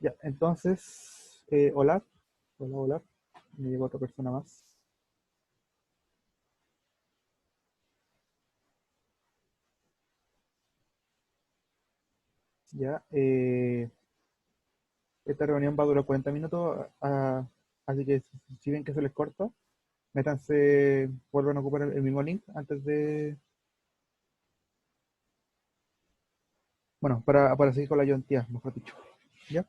Ya, entonces, hola, hola, hola. Me llegó otra persona más. Ya, esta reunión va a durar 40 minutos, así que si ven que se les corta, métanse, vuelvan a ocupar el mismo link antes de, bueno, para seguir con la ayuntía, mejor dicho. ¿Ya?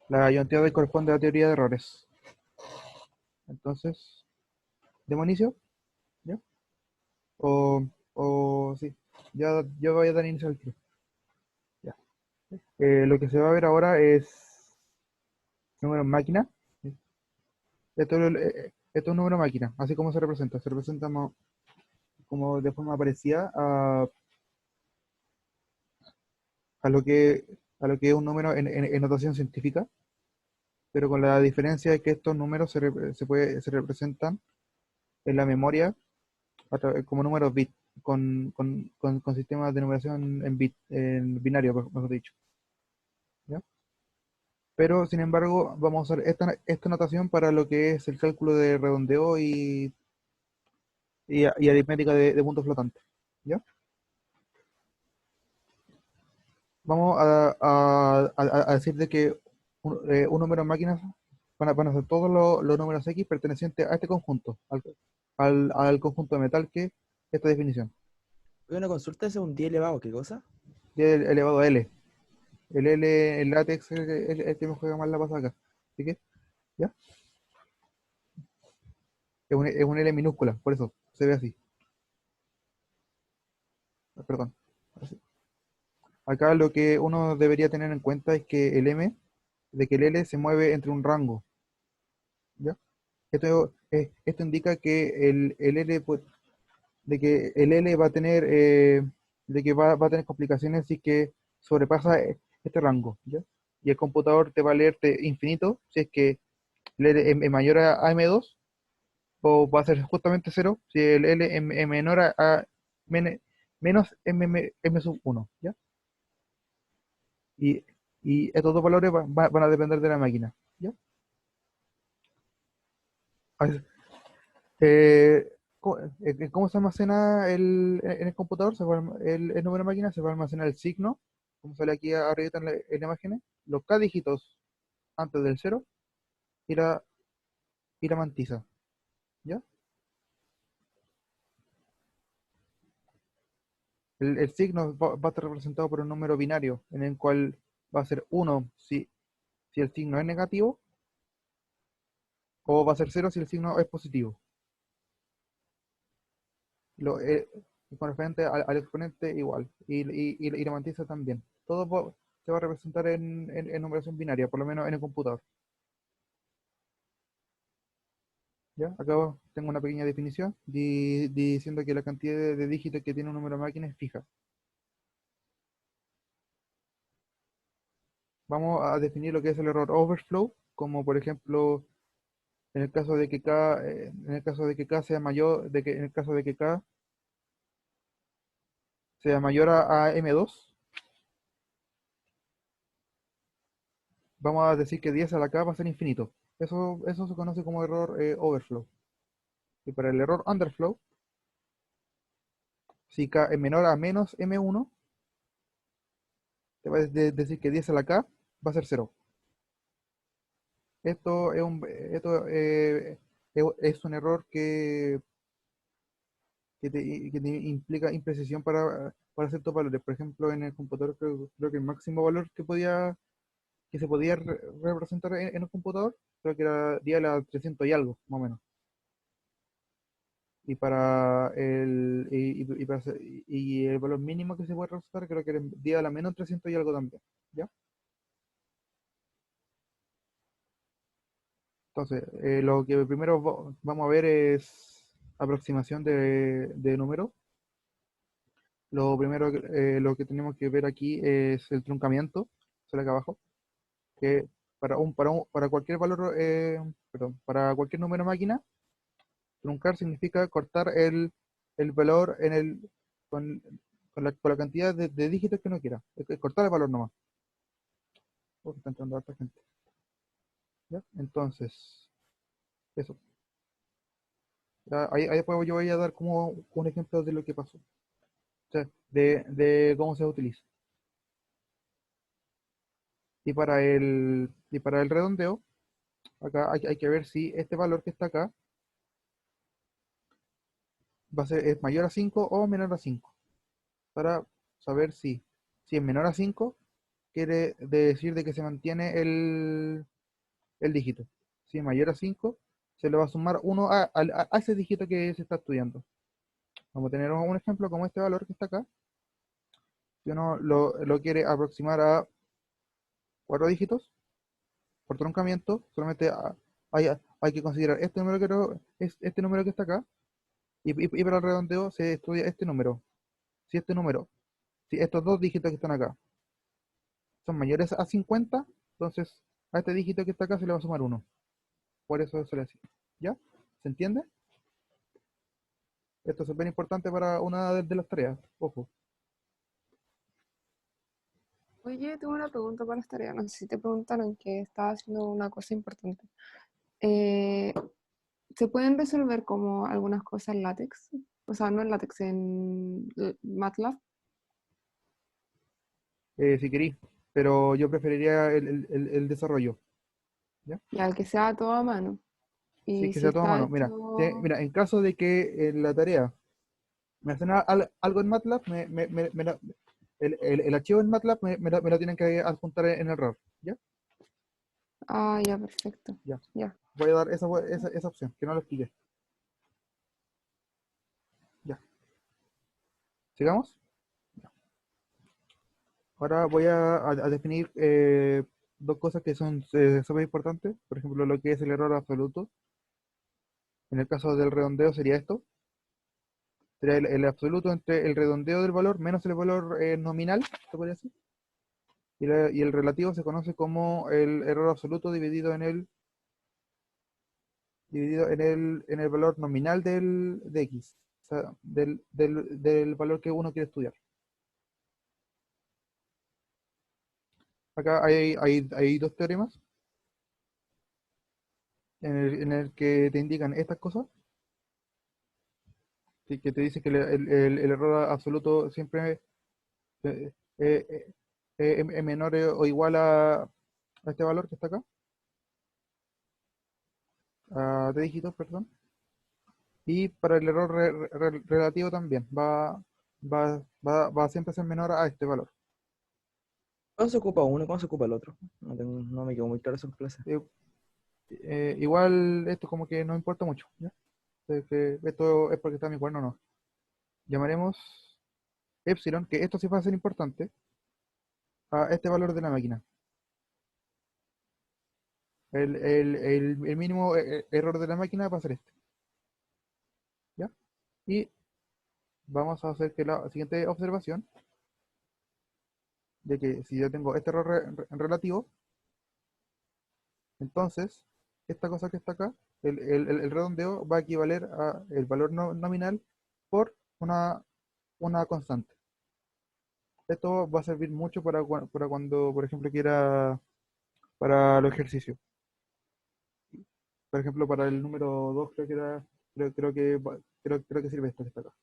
La ayuntía de hoy corresponde a la teoría de errores. Entonces, ¿demos inicio? ¿Ya? O sí, ya, yo voy a dar inicio al tiro. Ya. Lo que se va a ver ahora es número en máquina. Esto es un número máquina, así como se representa. Se representa como de forma parecida a lo que, a lo que es un número en notación científica, pero con la diferencia de que estos números se representan en la memoria como números bit, con sistemas de numeración en bit, en binario, mejor dicho. ¿Ya? Pero, sin embargo, vamos a usar esta notación para lo que es el cálculo de redondeo y aritmética de puntos flotantes. ¿Ya? Vamos a decir de que un número en máquinas van a ser todos los números X pertenecientes a este conjunto, al conjunto de metal que esta definición. Voy a una consulta, ese es un 10 elevado, ¿qué cosa? Y elevado a L. El L, el látex, es el que me juega más la pasada acá. Así que, ¿ya? Es un L minúscula, por eso se ve así. Perdón. Así. Acá lo que uno debería tener en cuenta es que de que el L se mueve entre un rango, ¿ya? Esto indica que el L de que el L va a tener, de que va a tener complicaciones si es que sobrepasa este rango, ¿ya? Y el computador te va a leerte infinito si es que el L es mayor a M2, o va a ser justamente cero si el L es menor men- menos M sub 1, ¿ya? Y, y estos dos valores van a depender de la máquina, ¿ya? Así- ¿Cómo se almacena en el computador? El número de máquina se va a almacenar el signo, como sale aquí arriba en la imagen, los K dígitos antes del cero y la mantisa, ¿ya? El signo va a estar representado por un número binario, en el cual va a ser uno si el signo es negativo, o va a ser cero si el signo es positivo. Lo, eh, con referente al exponente igual, y la mantisa también. Se va a representar en numeración binaria, por lo menos en el computador. ¿Ya? Acá tengo una pequeña definición diciendo que la cantidad de dígitos que tiene un número de máquina es fija. Vamos a definir lo que es el error overflow, como por ejemplo en el caso de que K sea mayor, en el caso de que K sea mayor a M2, vamos a decir que 10 a la K va a ser infinito. Eso se conoce como error overflow. Y para el error underflow, si K es menor a menos M1, te va a decir que 10 a la K va a ser cero. Esto es un error que te implica imprecisión para ciertos valores. Por ejemplo, en el computador creo que el máximo valor que se podía representar en un computador, creo que era 300 y algo, más o menos. Y el valor mínimo que se puede representar, creo que era día a la menos 300 y algo también. ¿Ya? Entonces, lo que primero vamos a ver es aproximación de números. Lo primero, lo que tenemos que ver aquí es el truncamiento, sale acá abajo, que para cualquier valor, perdón, para cualquier número máquina, truncar significa cortar el valor con la cantidad de dígitos que uno quiera, es cortar el valor nomás. porque está entrando harta gente. ¿Ya? Entonces, eso. Ya, ahí después yo voy a dar como un ejemplo de lo que pasó. O sea, de cómo se utiliza. Y para el redondeo, acá hay que ver si este valor que está acá es mayor a 5 o menor a 5. Para saber si es menor a 5 quiere decir de que se mantiene el dígito. Si es mayor a 5 se le va a sumar uno a ese dígito que se está estudiando. Vamos a tener un ejemplo como este valor que está acá. Si uno lo quiere aproximar a 4 dígitos por truncamiento, solamente hay que considerar este número que está acá, y para el redondeo se estudia este número. Si este número, si estos dos dígitos que están acá son mayores a 50, entonces a este dígito que está acá se le va a sumar uno. Por eso se le hace. ¿Ya? ¿Se entiende? Esto es súper importante para una de las tareas. Ojo. Oye, tengo una pregunta para esta tarea. No sé si te preguntaron que estaba haciendo una cosa importante. Eh, ¿Se pueden resolver como algunas cosas en látex? O sea, no en látex, en MATLAB. Si queréis. Pero yo preferiría el desarrollo. ¿Ya? Ya, que sea todo a mano. Si es Y que si sea todo a está mano. Mira, hecho... mira, en caso de que en la tarea me hacen algo en MATLAB, el archivo en MATLAB me lo tienen que adjuntar en error. ¿Ya? Ah, ya, perfecto. Ya. Ya. Voy a dar esa opción, que no lo expliqué. Ya. ¿Sigamos? Ahora voy a definir dos cosas que son súper importantes. Por ejemplo, lo que es el error absoluto. En el caso del redondeo sería esto. Sería el absoluto entre el redondeo del valor menos el valor nominal, ¿se podría decir? Y el relativo se conoce como el error absoluto dividido en el valor nominal de X. O sea, del valor que uno quiere estudiar. Acá hay dos teoremas en el que te indican estas cosas, que te dice que el error absoluto siempre eh, eh, es menor o igual a este valor que está acá, a de dígitos, perdón. Y para el error relativo también va a siempre ser menor a este valor. ¿Cuándo se ocupa uno y cuándo se ocupa el otro? No me quedó muy claro eso en clase. Eh, Igual esto como que no importa mucho, ¿ya? Que esto es porque está en mi cuaderno, no. Llamaremos epsilon, que esto sí va a ser importante, a este valor de la máquina. El mínimo error de la máquina va a ser este, ¿ya? Y vamos a hacer que la siguiente observación, de que si yo tengo este error relativo, entonces esta cosa que está acá, el redondeo va a equivaler a el valor nominal por una constante. Esto va a servir mucho para cuando, por ejemplo, quiera, para los ejercicios. Por ejemplo, para el número 2 creo que era, creo que sirve esto que está acá.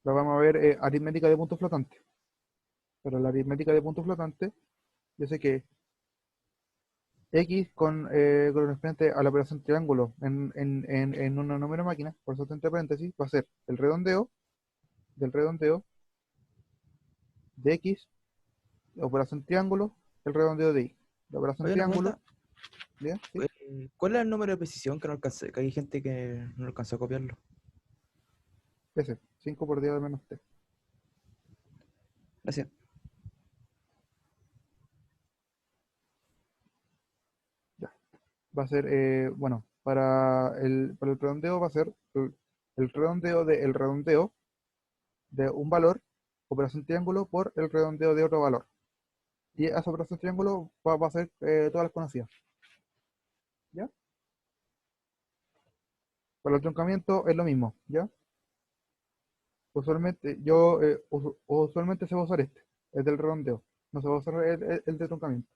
Lo vamos a ver aritmética de punto flotante. Para la aritmética de punto flotante, yo sé que X con referente a la operación triángulo en una número máquina, por eso entre paréntesis, va a ser el redondeo del redondeo de X, la operación triángulo, el redondeo de Y. La operación Oye, una triángulo, pregunta. ¿ya? ¿Sí? ¿Cuál es el número de precisión que no alcancé? Que hay gente que no alcanzó a copiarlo. Ese, 5 por 10 a la menos t. Gracias. Ya. Va a ser, bueno, para el redondeo va a ser el redondeo de un valor, operación triángulo, por el redondeo de otro valor. Y esa operación triángulo va a ser todas las conocidas. ¿Ya? Para el truncamiento es lo mismo, ¿ya? Usualmente, usualmente se va a usar este, el del redondeo. No se va a usar el de truncamiento.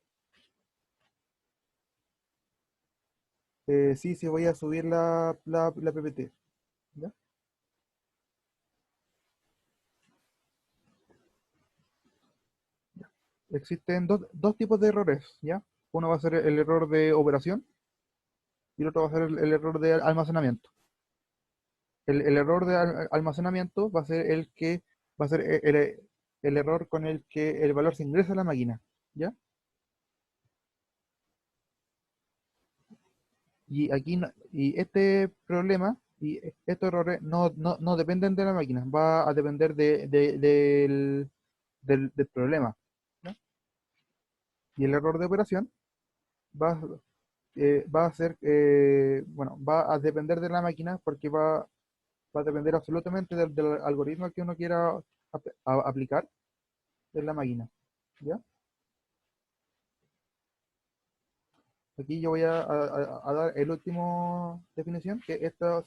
Sí, sí, voy a subir la PPT. ¿Ya? Existen dos tipos de errores, ¿ya? Uno va a ser el error de operación y el otro va a ser el error de almacenamiento. El error de almacenamiento va a ser va a ser el error con el que el valor se ingresa a la máquina, ¿ya? Y aquí y este problema y estos errores no dependen de la máquina, va a depender del problema, ¿ya? Y el error de operación va, va a ser, bueno, va a depender de la máquina porque va a depender absolutamente del algoritmo que uno quiera aplicar en la máquina, ¿ya? Aquí yo voy a dar el último definición, que esta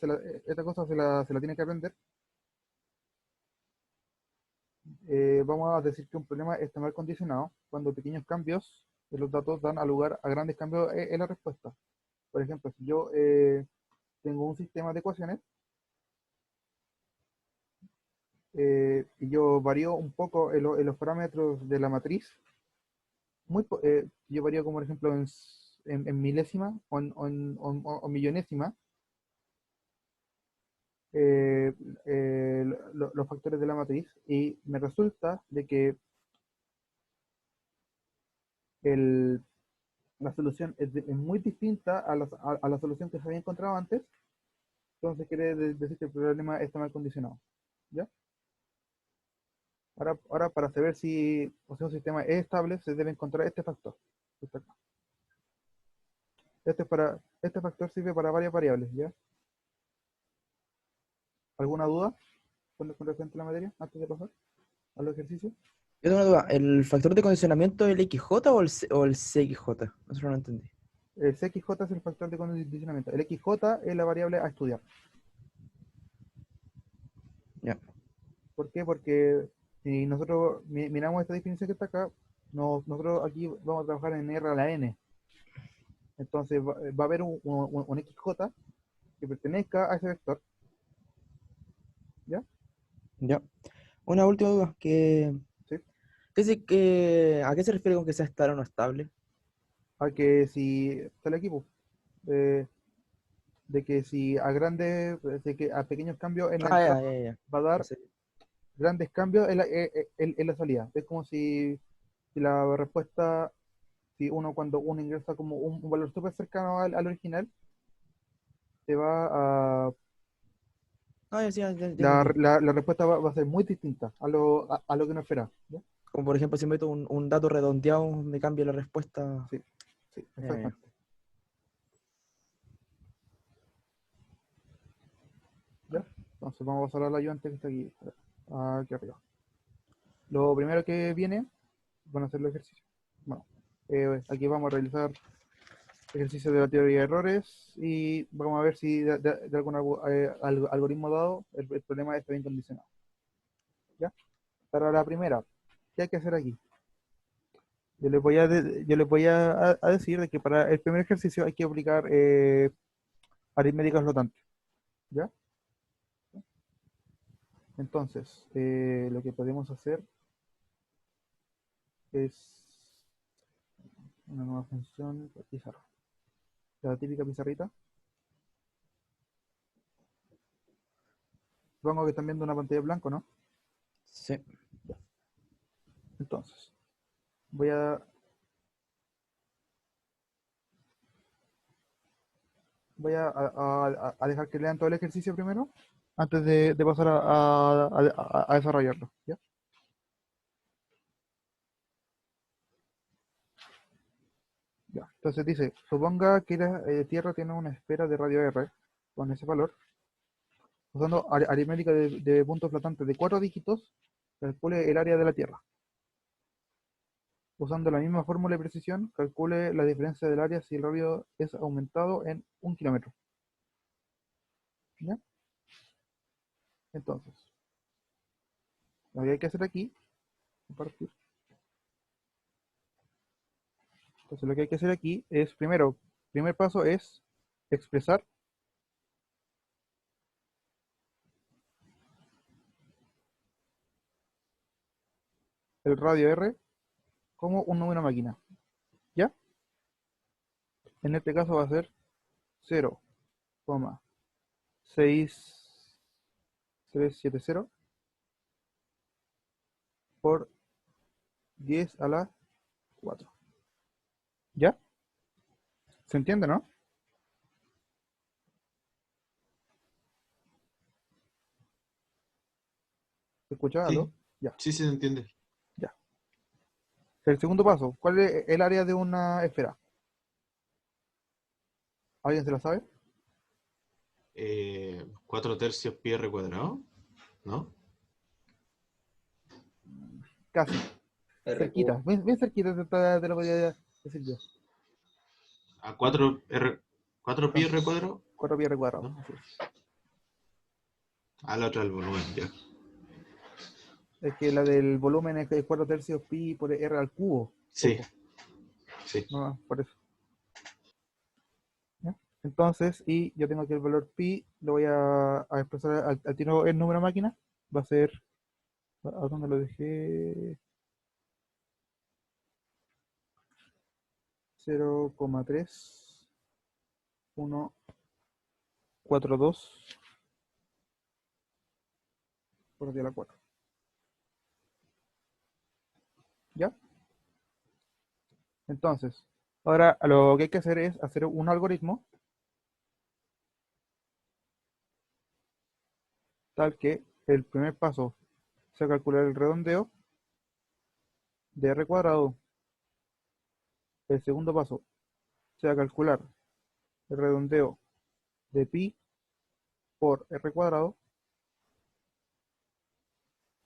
cosa se la tiene que aprender. Vamos a decir que un problema está mal condicionado cuando pequeños cambios en los datos dan a lugar a grandes cambios en la respuesta. Por ejemplo, si yo tengo un sistema de ecuaciones y yo varío un poco en los parámetros de la matriz, yo varío como por ejemplo en milésima o millonésima, eh, los factores de la matriz y me resulta de que el, la solución es muy distinta a la solución que se había encontrado antes, entonces quiere decir que el problema está mal condicionado. ¿Ya? Ahora para saber si, o sea, un sistema es estable, se debe encontrar este factor. Que está acá. Este factor sirve para varias variables, ¿ya? ¿Alguna duda con respecto a la materia antes de pasar a los ejercicios? Yo tengo una duda. ¿El factor de condicionamiento es el XJ o el CXJ? Eso no lo entendí. El CXJ es el factor de condicionamiento. El XJ es la variable a estudiar. Ya. ¿Por qué? Porque si nosotros miramos esta definición que está acá, nosotros aquí vamos a trabajar en R a la N. Entonces va a haber un XJ que pertenezca a ese vector, ¿ya? Ya. Una última duda. ¿Sí? ¿A qué se refiere con que sea estable o no estable? A que si está el equipo, eh, de que si de que a pequeños cambios en la Ah, entrada ya, ya, ya. va a dar Ese- grandes cambios en la salida. Es como si la respuesta, si cuando uno ingresa como un valor súper cercano al original, te va a Ah, ya, sí, ya entendí. la respuesta va a ser muy distinta a lo que uno espera. ¿Ya? Como por ejemplo, si meto un dato redondeado, me cambia la respuesta. Sí, sí, Ya, ya, ya. exactamente. ¿Ya? Entonces vamos a pasar a la ayudante que está aquí arriba. Lo primero que viene, van a hacer los ejercicios. Bueno, aquí vamos a realizar ejercicios de la teoría de errores y vamos a ver si de algún algoritmo dado el problema está bien condicionado. ¿Ya? Para la primera, ¿qué hay que hacer aquí? Yo les voy a decir de que para el primer ejercicio hay que aplicar aritmética flotante, ¿ya? Entonces, lo que podemos hacer es una nueva función, pizarra. La típica pizarrita. Supongo que están viendo una pantalla en blanco, ¿no? Sí. Ya. Entonces, voy a, a dejar que lean todo el ejercicio primero, antes de pasar a desarrollarlo, ¿ya? Ya. Entonces dice, suponga que la Tierra tiene una esfera de radio R con ese valor. Usando aritmética de puntos flotantes de 4 dígitos, calcule el área de la Tierra. Usando la misma fórmula de precisión, calcule la diferencia del área si el radio es aumentado en 1 kilómetro. ¿Ya? Entonces, Lo que hay que hacer aquí, compartir. Entonces lo que hay que hacer aquí es, primer paso es expresar el radio R como un número máquina, ¿ya? En este caso va a ser 0,6370 por 10 a la 4. ¿Ya? ¿Se entiende, no? ¿Se escucha algo? Sí, Ya, sí se entiende. ya. El segundo paso, ¿cuál es el área de una esfera? ¿Alguien se la sabe? 4 tercios pi r cuadrado, ¿no? Casi, R cerquita, cubo. bien cerquita te lo podía decir yo. A 4 pi Son r cuadrado, 4 pi r cuadrado. ¿no? Así es. A la otra el volumen, ya. Es que la del volumen es 4 tercios pi por r al cubo. Sí, Ojo, sí. no, por eso. ¿Ya? Entonces, y yo tengo aquí el valor pi, lo voy a expresar al tiro en número máquina. Va a ser, ¿a dónde lo dejé? 0,3142 por 10 a la 4. ¿Ya? Entonces, ahora lo que hay que hacer es hacer un algoritmo tal que el primer paso sea calcular el redondeo de r cuadrado. El segundo paso sea calcular el redondeo de pi por r cuadrado.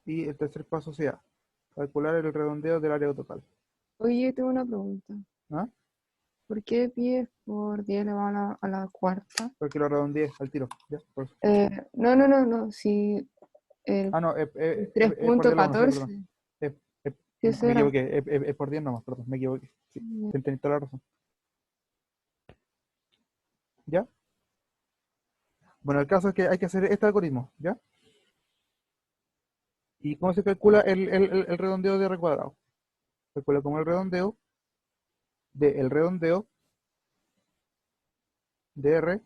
Y el tercer paso sea calcular el redondeo del área total. Oye, tengo una pregunta. ¿Ah? ¿Por qué pi es por 10 elevado a la cuarta? Porque lo redondeé al tiro. ¿Ya? Por eso. No. Si el Ah, no, es por 10 la 1, sí, 3,14. perdón. Es- es- ¿Qué me será? equivoqué, es por 10 nomás, perdón, me equivoqué. Sí, tenés toda la razón. ¿Ya? Bueno, el caso es que hay que hacer este algoritmo, ¿ya? ¿Y cómo se calcula el redondeo de r cuadrado? Se calcula como el redondeo de r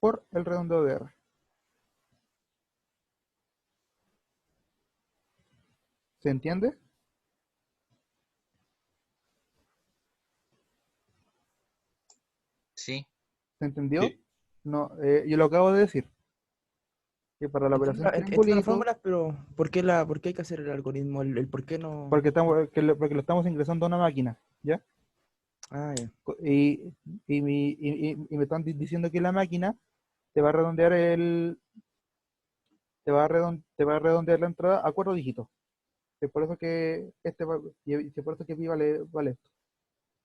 por el redondeo de r. ¿Se entiende? Sí. ¿Se entendió? Sí. No, yo lo acabo de decir, que para la operación Entiendo las triangulito, fórmulas, pero por qué hay que hacer el algoritmo? El por qué no. porque lo estamos ingresando a una máquina, ¿ya? Ah, ya. Y me están diciendo que la máquina te va a redondear te va a redondear la entrada a 4 dígitos. Es por eso que es por eso que pi vale esto.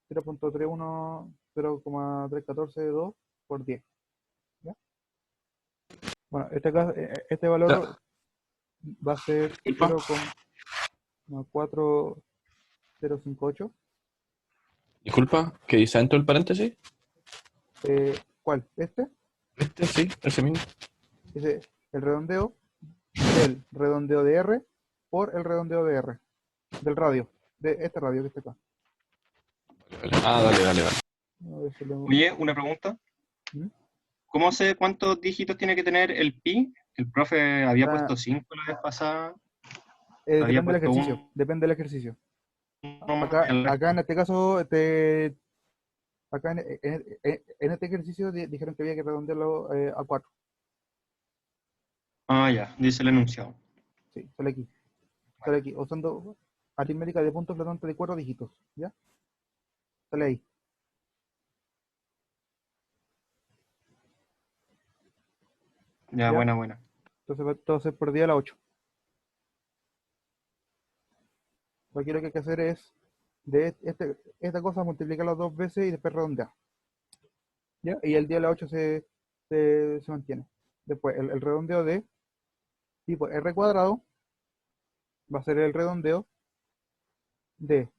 0.31, 0,3142 por 10. ¿Ya? Bueno, este valor va a ser Disculpa. 0,4058. Disculpa, ¿qué dice dentro del paréntesis? ¿Cuál? ¿Este? Este sí, ese mismo. Dice el redondeo del redondeo de R por el redondeo de R, del radio, de este radio que está acá. Vale. Ah, dale. A ver si Oye, una pregunta. ¿Mm? ¿Cómo sé cuántos dígitos tiene que tener el pi? El profe había Ah, puesto 5 la vez pasada, había depende del puesto ejercicio, depende del ejercicio. uno más que Acá, el acá resto. en este caso, acá en este ejercicio dijeron que había que redondearlo a 4. Ah, ya, dice el enunciado. Sí, sale aquí, usando aritmética de puntos flotante de 4 dígitos, ¿ya? Sale ahí. Ya, ¿Ya? buena. Entonces por día a la 8. Aquí lo que hay que hacer es esta cosa multiplicarla 2 veces y después redondear. ¿Ya? Y el día a la 8 se mantiene. Después el redondeo de tipo r cuadrado va a ser el redondeo de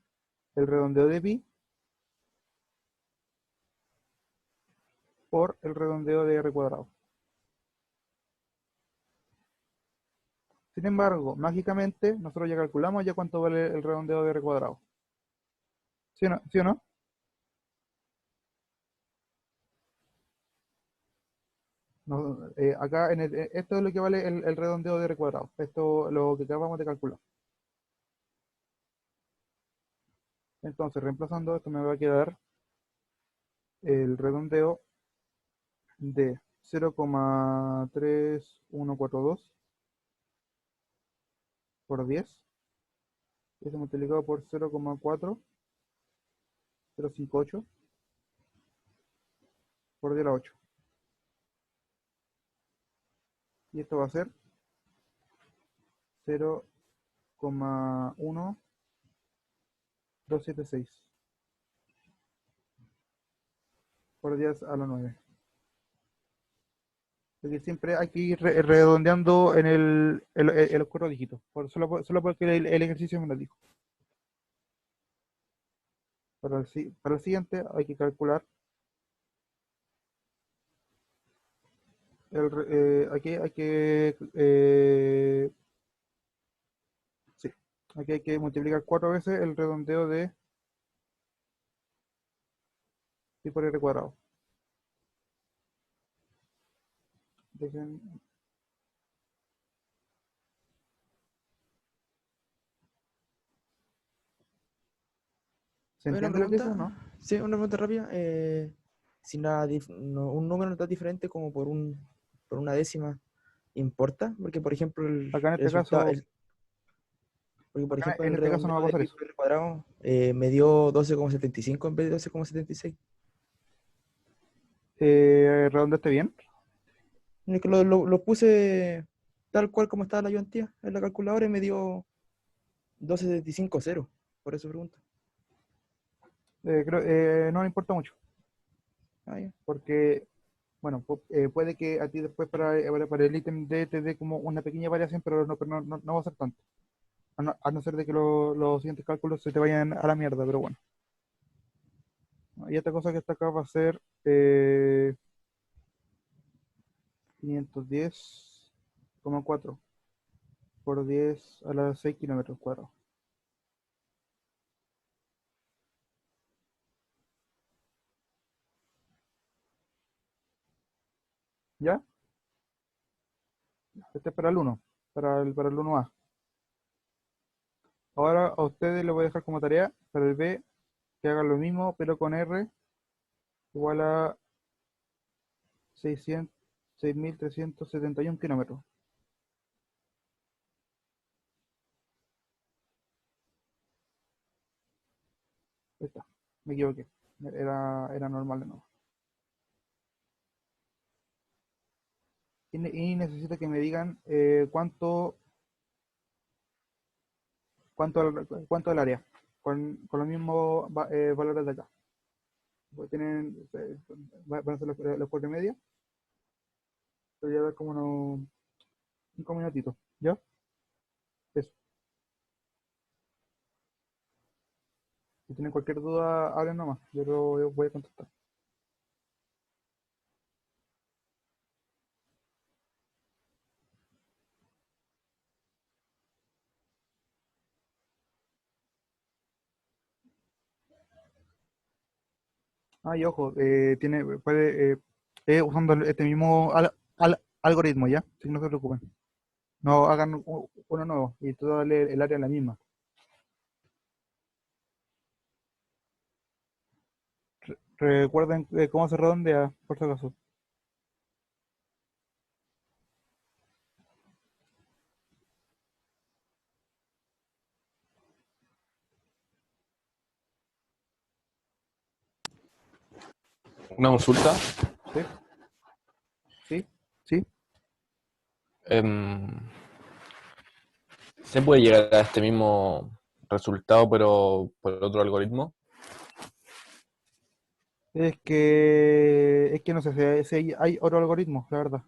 pi por el redondeo de r cuadrado. Sin embargo, mágicamente, nosotros ya calculamos ya cuánto vale el redondeo de r cuadrado. ¿Sí o no? ¿Sí o no? Acá, esto es lo que vale el redondeo de r cuadrado. Esto es lo que acabamos de calcular. Entonces, reemplazando esto, me va a quedar el redondeo de 0,3142 por 10. Eso multiplicado por 0,4058 por 10 a la 8. Y esto va a ser 0,1276 por 10 a la 9. Porque siempre hay que ir redondeando en los 4 dígitos. Solo porque el ejercicio me lo dijo. Para el siguiente hay que calcular sí, aquí hay que multiplicar 4 veces el redondeo de pi por r cuadrado. Dejen- ¿Se Oye, una entiende lo que es o pregunta. no? Sí, una pregunta rápida. Si un número no está diferente como por una décima, ¿importa? Porque, por ejemplo, Acá en el este resultado, caso, porque, por ejemplo, en el este caso no va redondeo a de pasar pi eso. por r cuadrado me dio 12,75 en vez de 12,76. ¿Redondeaste bien? Es que lo puse tal cual como estaba la ayudantía en la calculadora y me dio 12,75,0. Por eso pregunto. No me importa mucho, Ah, ya. porque, bueno, puede que a ti después para el ítem D te dé como una pequeña variación, pero no va a ser tanto. A no ser de que los siguientes cálculos se te vayan a la mierda, pero bueno. Y esta cosa que está acá va a ser 510,4 por 10 a la 6 kilómetros cuadrados. ¿Ya? Este es para el 1, para el 1A. Ahora a ustedes les voy a dejar como tarea para el B que hagan lo mismo, pero con R igual a 6.371 kilómetros. Ahí está, me equivoqué. Era normal de nuevo. Y necesito que me digan cuánto el área, con los mismos valores de acá. Van a ser los 4 y media. Voy a dar como unos 5 minutitos. ¿Ya? Eso. Si tienen cualquier duda, hablen nomás. Yo voy a contestar. Ah, y ojo, puede, usando este mismo algoritmo, ¿ya? Así que no se preocupen. No hagan uno nuevo y todo darle el área a la misma. Recuerden cómo se redondea, por si acaso. Una consulta. ¿Sí? ¿Sí? ¿Sí? em, ¿Se puede llegar a este mismo resultado, pero por otro algoritmo? Es que no sé si hay otro algoritmo, la verdad.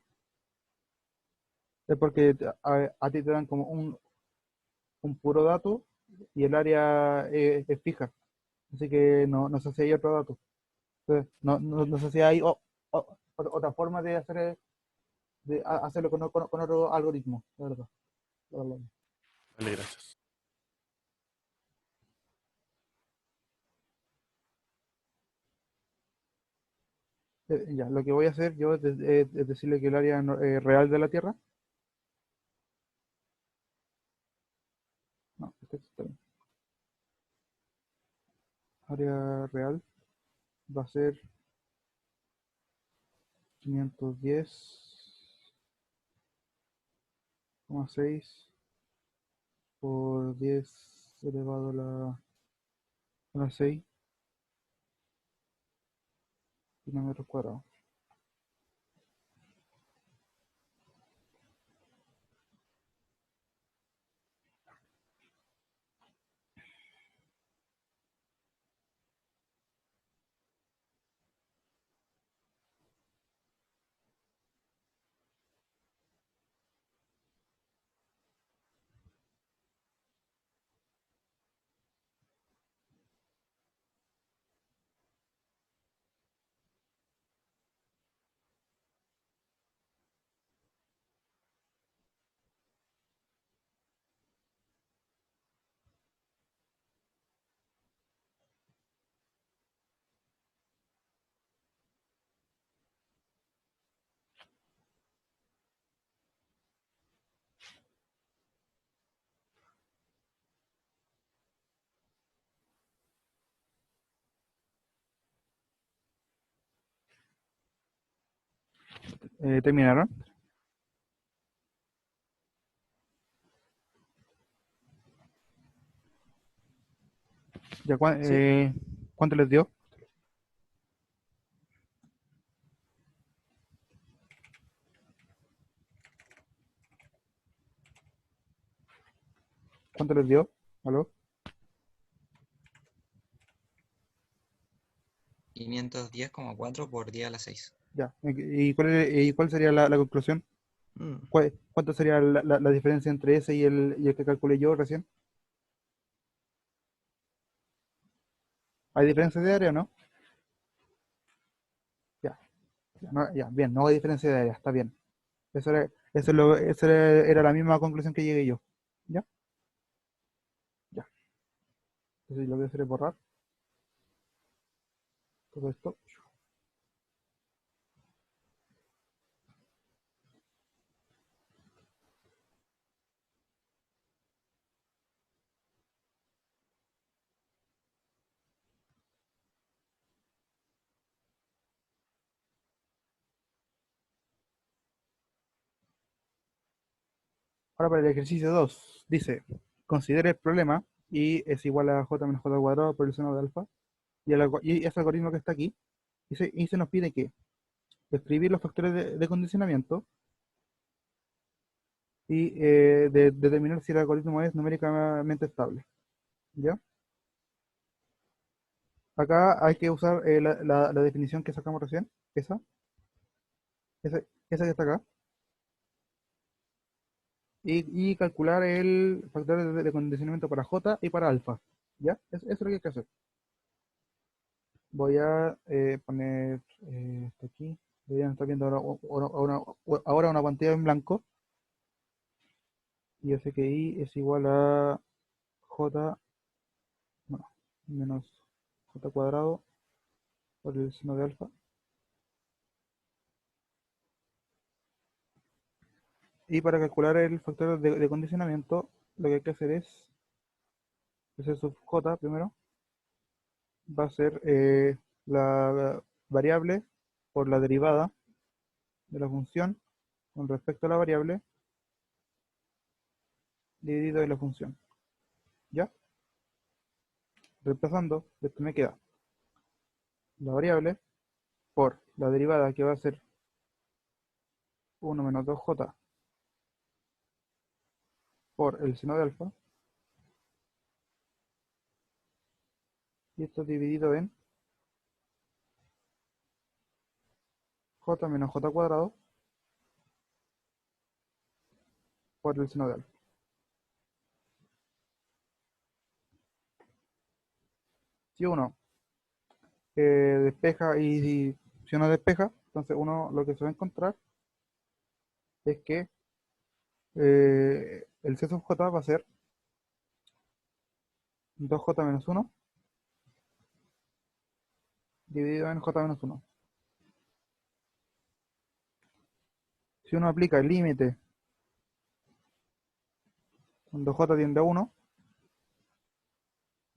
Es porque a ti te dan como un puro dato y el área es fija. Así que no sé si hay otro dato. Entonces, no sé si hay otra forma de hacerlo con otro algoritmo, la verdad. La verdad. Vale, gracias. Ya, lo que voy a hacer yo es decirle que el área real de la Tierra, no, este está bien. Área real va a ser 510,6 por 10 elevado a la 6 kilómetros cuadrados. ¿Terminaron? Ya, Sí. ¿cuánto les dio? ¿Cuánto les dio? ¿Aló? 510,4 por 10 a la 6. Ya. ¿Y cuál sería la conclusión? Mm. ¿Cuánto sería la diferencia entre ese y el que calculé yo recién? ¿Hay diferencia de área o no? Ya, ya, bien, no hay diferencia de área, está bien. Esa era la misma conclusión que llegué yo. ¿Ya? Ya. Entonces lo que voy a hacer es borrar todo esto. Ahora para el ejercicio 2 dice, considere el problema y es igual a j menos j cuadrado por el seno de alfa y ese algoritmo que está aquí y se nos pide que describir los factores de condicionamiento y determinar si el algoritmo es numéricamente estable. ¿Ya? Acá hay que usar la definición que sacamos recién, esa que está acá, y calcular el factor de condicionamiento para j y para alfa. ¿Ya? Eso es lo que hay que hacer. Voy a poner esto aquí. Deberían estar viendo ahora una pantalla en blanco. Y yo sé que i es igual a j, no, menos j cuadrado por el seno de alfa. Y para calcular el factor de condicionamiento, lo que hay que hacer es, ese sub j primero, va a ser la variable por la derivada de la función con respecto a la variable dividido en la función. ¿Ya? Reemplazando, esto me queda la variable por la derivada que va a ser 1 menos 2j por el seno de alfa, y esto dividido en j menos j cuadrado por el seno de alfa. Si uno despeja y si uno despeja, entonces uno lo que se va a encontrar es que el C sub j va a ser 2j menos 1 dividido en j menos 1. Si uno aplica el límite cuando j tiende a 1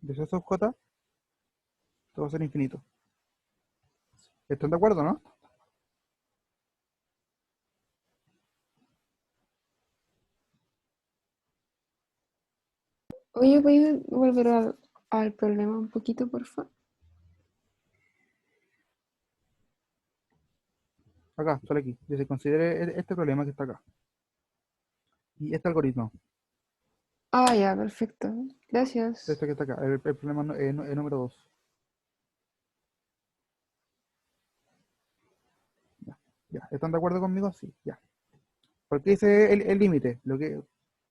de C sub j, esto va a ser infinito. ¿Están de acuerdo, no? Oye, ¿puedes volver al problema un poquito, por favor? Acá, sale aquí. Dice, considere este problema que está acá. Y este algoritmo, Ah, ya, perfecto. Gracias. este que está acá, el problema número 2. Ya, ya. ¿Están de acuerdo conmigo? Sí, ya. ¿Por qué hice el límite?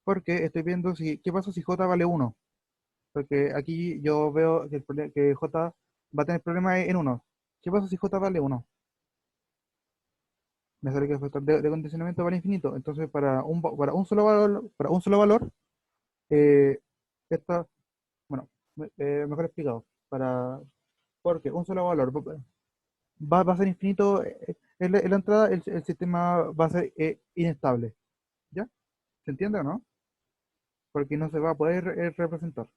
Porque estoy viendo qué pasa si j vale 1. Porque aquí yo veo que j va a tener problemas en 1. ¿Qué pasa si j vale 1? Me sale que el factor de condicionamiento vale infinito. Entonces, para un solo valor, eh, esta, bueno, mejor explicado. Porque un solo valor va a ser infinito en la entrada, el sistema va a ser inestable. ¿Ya? ¿Se entiende o no? Porque no se va a poder representar.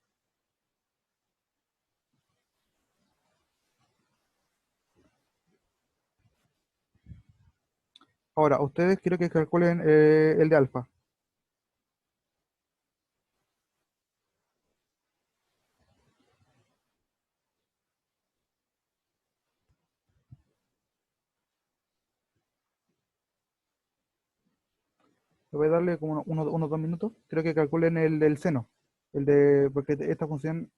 Ahora, ustedes quiero que calculen el de alfa. Voy a darle como unos 2 minutos. Creo que calculen el del seno. Porque esta función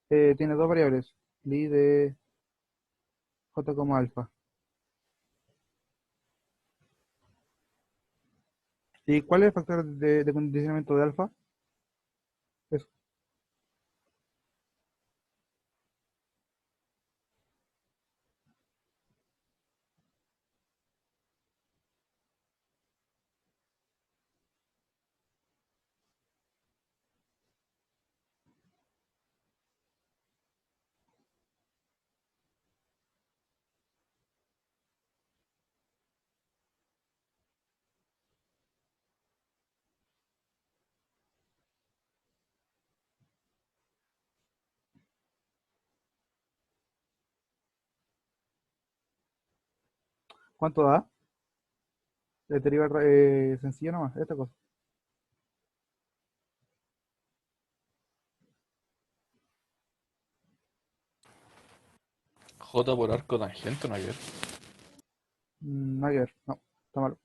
tiene dos variables. Li de j como alfa. ¿Y cuál es el factor de condicionamiento de alfa? Eso. ¿Cuánto da? Deriva sencilla nomás, esta cosa. J por arco tangente, no hay que ver. Nada que ver. No, está mal.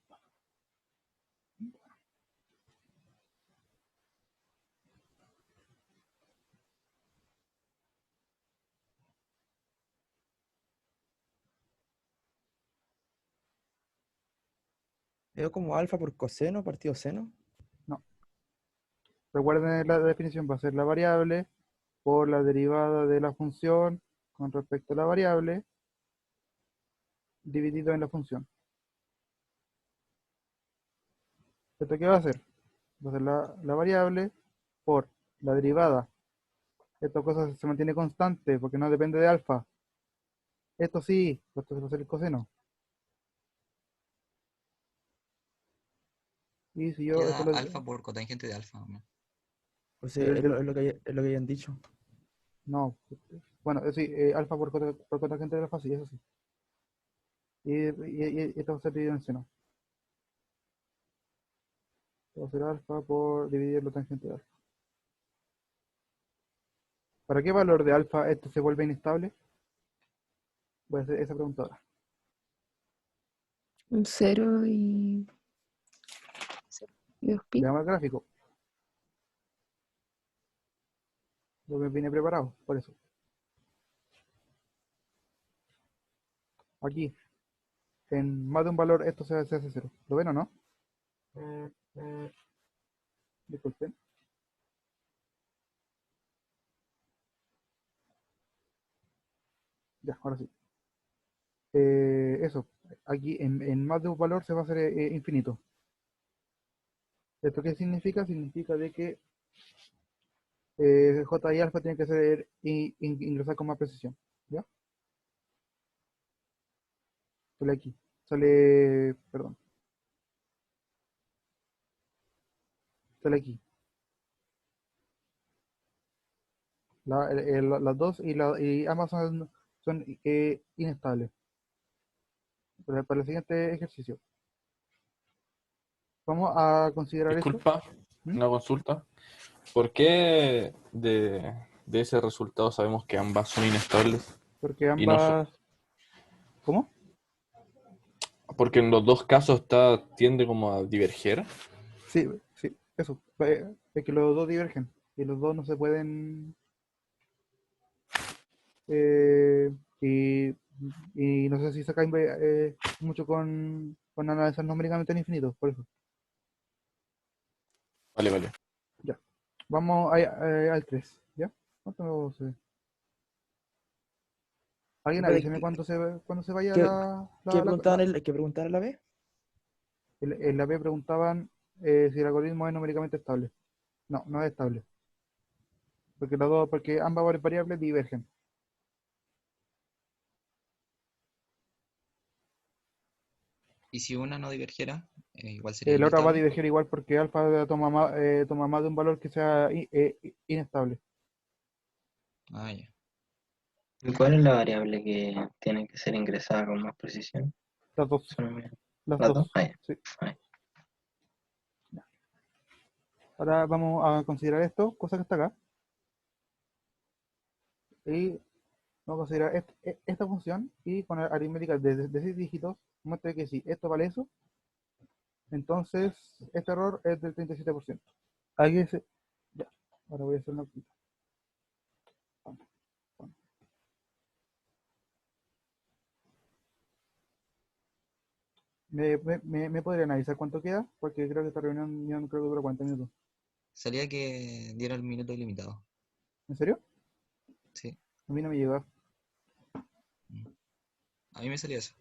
Veo como alfa por coseno partido seno. No. Recuerden la definición, va a ser la variable por la derivada de la función con respecto a la variable dividido en la función. ¿Esto qué va a hacer? Va a ser la variable por la derivada. Esta cosa se mantiene constante porque no depende de alfa. Esto sí, esto va a ser el coseno. Y si yo Queda esto lo... alfa por cotangente de alfa, ¿no? Pues sí, el- el- es lo que habían dicho. no, bueno, sí, alfa por cotangente de alfa, sí, eso sí. Y esto va a ser dividido en seno. Va a ser alfa por dividir la tangente de alfa. ¿Para qué valor de alfa esto se vuelve inestable? Voy a hacer esa pregunta ahora. Un 0 y 2pi. Veamos el gráfico. Lo que viene preparado, por eso. Aquí, en más de un valor, esto se hace cero. ¿Lo ven o no? Disculpen. Ya, ahora sí. Eso, aquí en más de un valor se va a hacer infinito. ¿Esto qué significa? Significa de que J y alfa tienen que ser ingresar con más precisión. ¿Ya? Sale aquí. Perdón, sale aquí. Las dos y ambas son inestables. Para el siguiente ejercicio, vamos a considerar esto. Disculpa, ¿Mm? una consulta. ¿Por qué de ese resultado sabemos que ambas son inestables? Porque Y no so- ambas. ¿Cómo? porque en los dos casos tiende como a diverger. Sí, sí, eso. Es que los dos divergen y los dos no se pueden. eh, y, y no sé si se cae mucho con analizar numéricamente en infinito, por eso. Vale, vale. Ya. Vamos al 3, ¿ya? ¿Cuánto Alguien Espérate, avíseme cuando se vaya ¿qué, qué la, la, preguntaban la- qué preguntaban a la vez? en la B preguntaban si el algoritmo es numéricamente estable. No, no es estable. Porque ambas variables divergen. Y si una no divergiera, igual sería La otra va a inestable. diverger igual porque alfa toma más de un valor que sea inestable. Ah, ya. ¿Y cuál es la variable que tiene que ser ingresada con más precisión? Las dos. Son Las las dos. dos. Ah, ya. Sí. Ah, ya. Ahora vamos a considerar esto, cosa que está acá. Y vamos a considerar esta función y con aritmética de 6 dígitos muestra que si esto vale eso, entonces este error es del 37%. Alguien se... Ya, ahora voy a hacer una... ¿Me podrían avisar cuánto queda? Porque creo que esta reunión ya no creo que dura 40 minutos. Salía que diera el minuto ilimitado. ¿En serio? Sí. A mí no me llega. Mm. A mí me salía eso.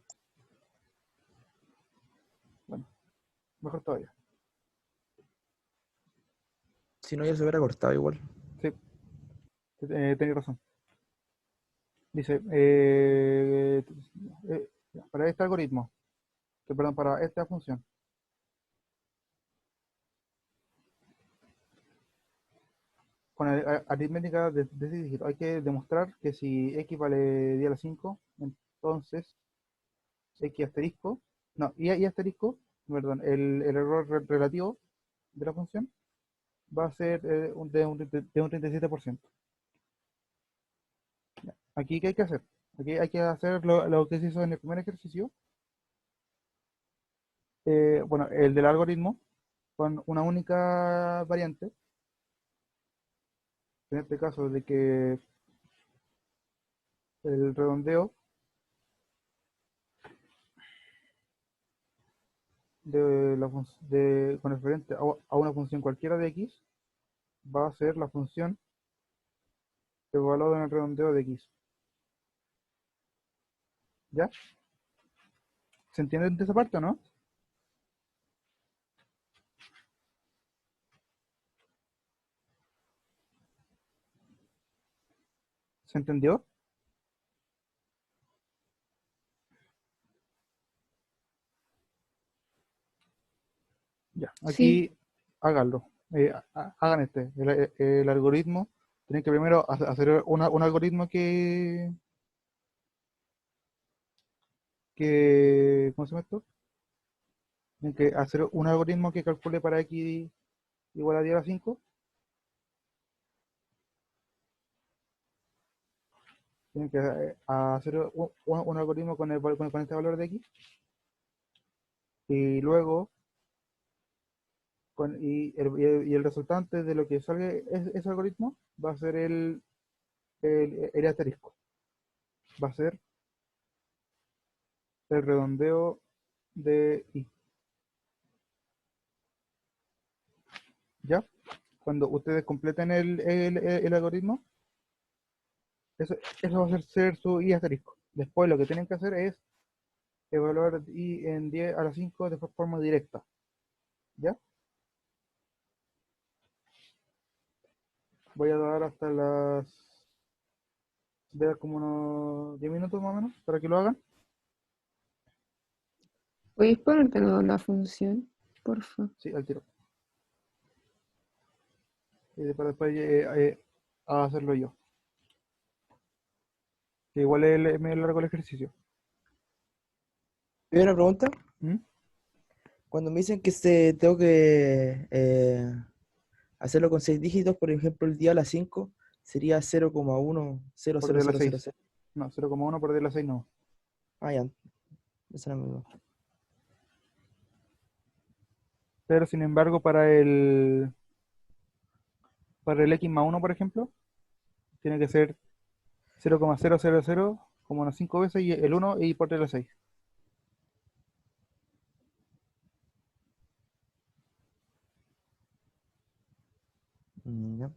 Bueno, mejor todavía. Si no, ya se hubiera cortado igual. Sí, tenéis razón. Dice, para este algoritmo, perdón, para esta función, con aritmética de 6 dígitos, hay que demostrar que si x vale 10 a la 5, entonces x asterisco, no, y asterisco, perdón, el error relativo de la función va a ser de un 37%. Aquí, ¿qué hay que hacer? Aquí hay que hacer lo que se hizo en el primer ejercicio. Bueno, el del algoritmo con una única variante, en este caso de que el redondeo con referente a una función cualquiera de x va a ser la función evaluada en el redondeo de x. ¿Ya? ¿Se entiende de esa parte o no? ¿Se entendió? Ya, Sí, aquí háganlo. Hagan el algoritmo. Tienen que primero hacer un algoritmo ¿cómo se llama esto? Tienen que hacer un algoritmo que calcule para x igual a 10 a la 5. Tienen que hacer un algoritmo con este valor de x. Y luego, y el resultante de lo que salga ese algoritmo va a ser el asterisco. Va a ser el redondeo de y. ¿Ya? Cuando ustedes completen el algoritmo, Eso va a ser su I asterisco. Después lo que tienen que hacer es evaluar I en 10 a la 5 de forma directa. ¿Ya? Voy a dar hasta voy a dar como unos 10 minutos más o menos para que lo hagan. ¿Podéis ponértelo la función? Porfa. Sí, al tiro. Y para después hacerlo yo. Que igual es medio largo el ejercicio. ¿Y una pregunta? ¿Mm? Cuando me dicen que tengo que hacerlo con 6 dígitos, por ejemplo, el día a las 5 sería Por 10 a la 6. 0,10000. No, 0,1 por 10 a la 6 no. Ah, ya. Esa era mi duda. Pero sin embargo, para el X más 1, por ejemplo, tiene que ser 0,000 como unas 5 veces y el 1 y por 10 a la 6. Ya.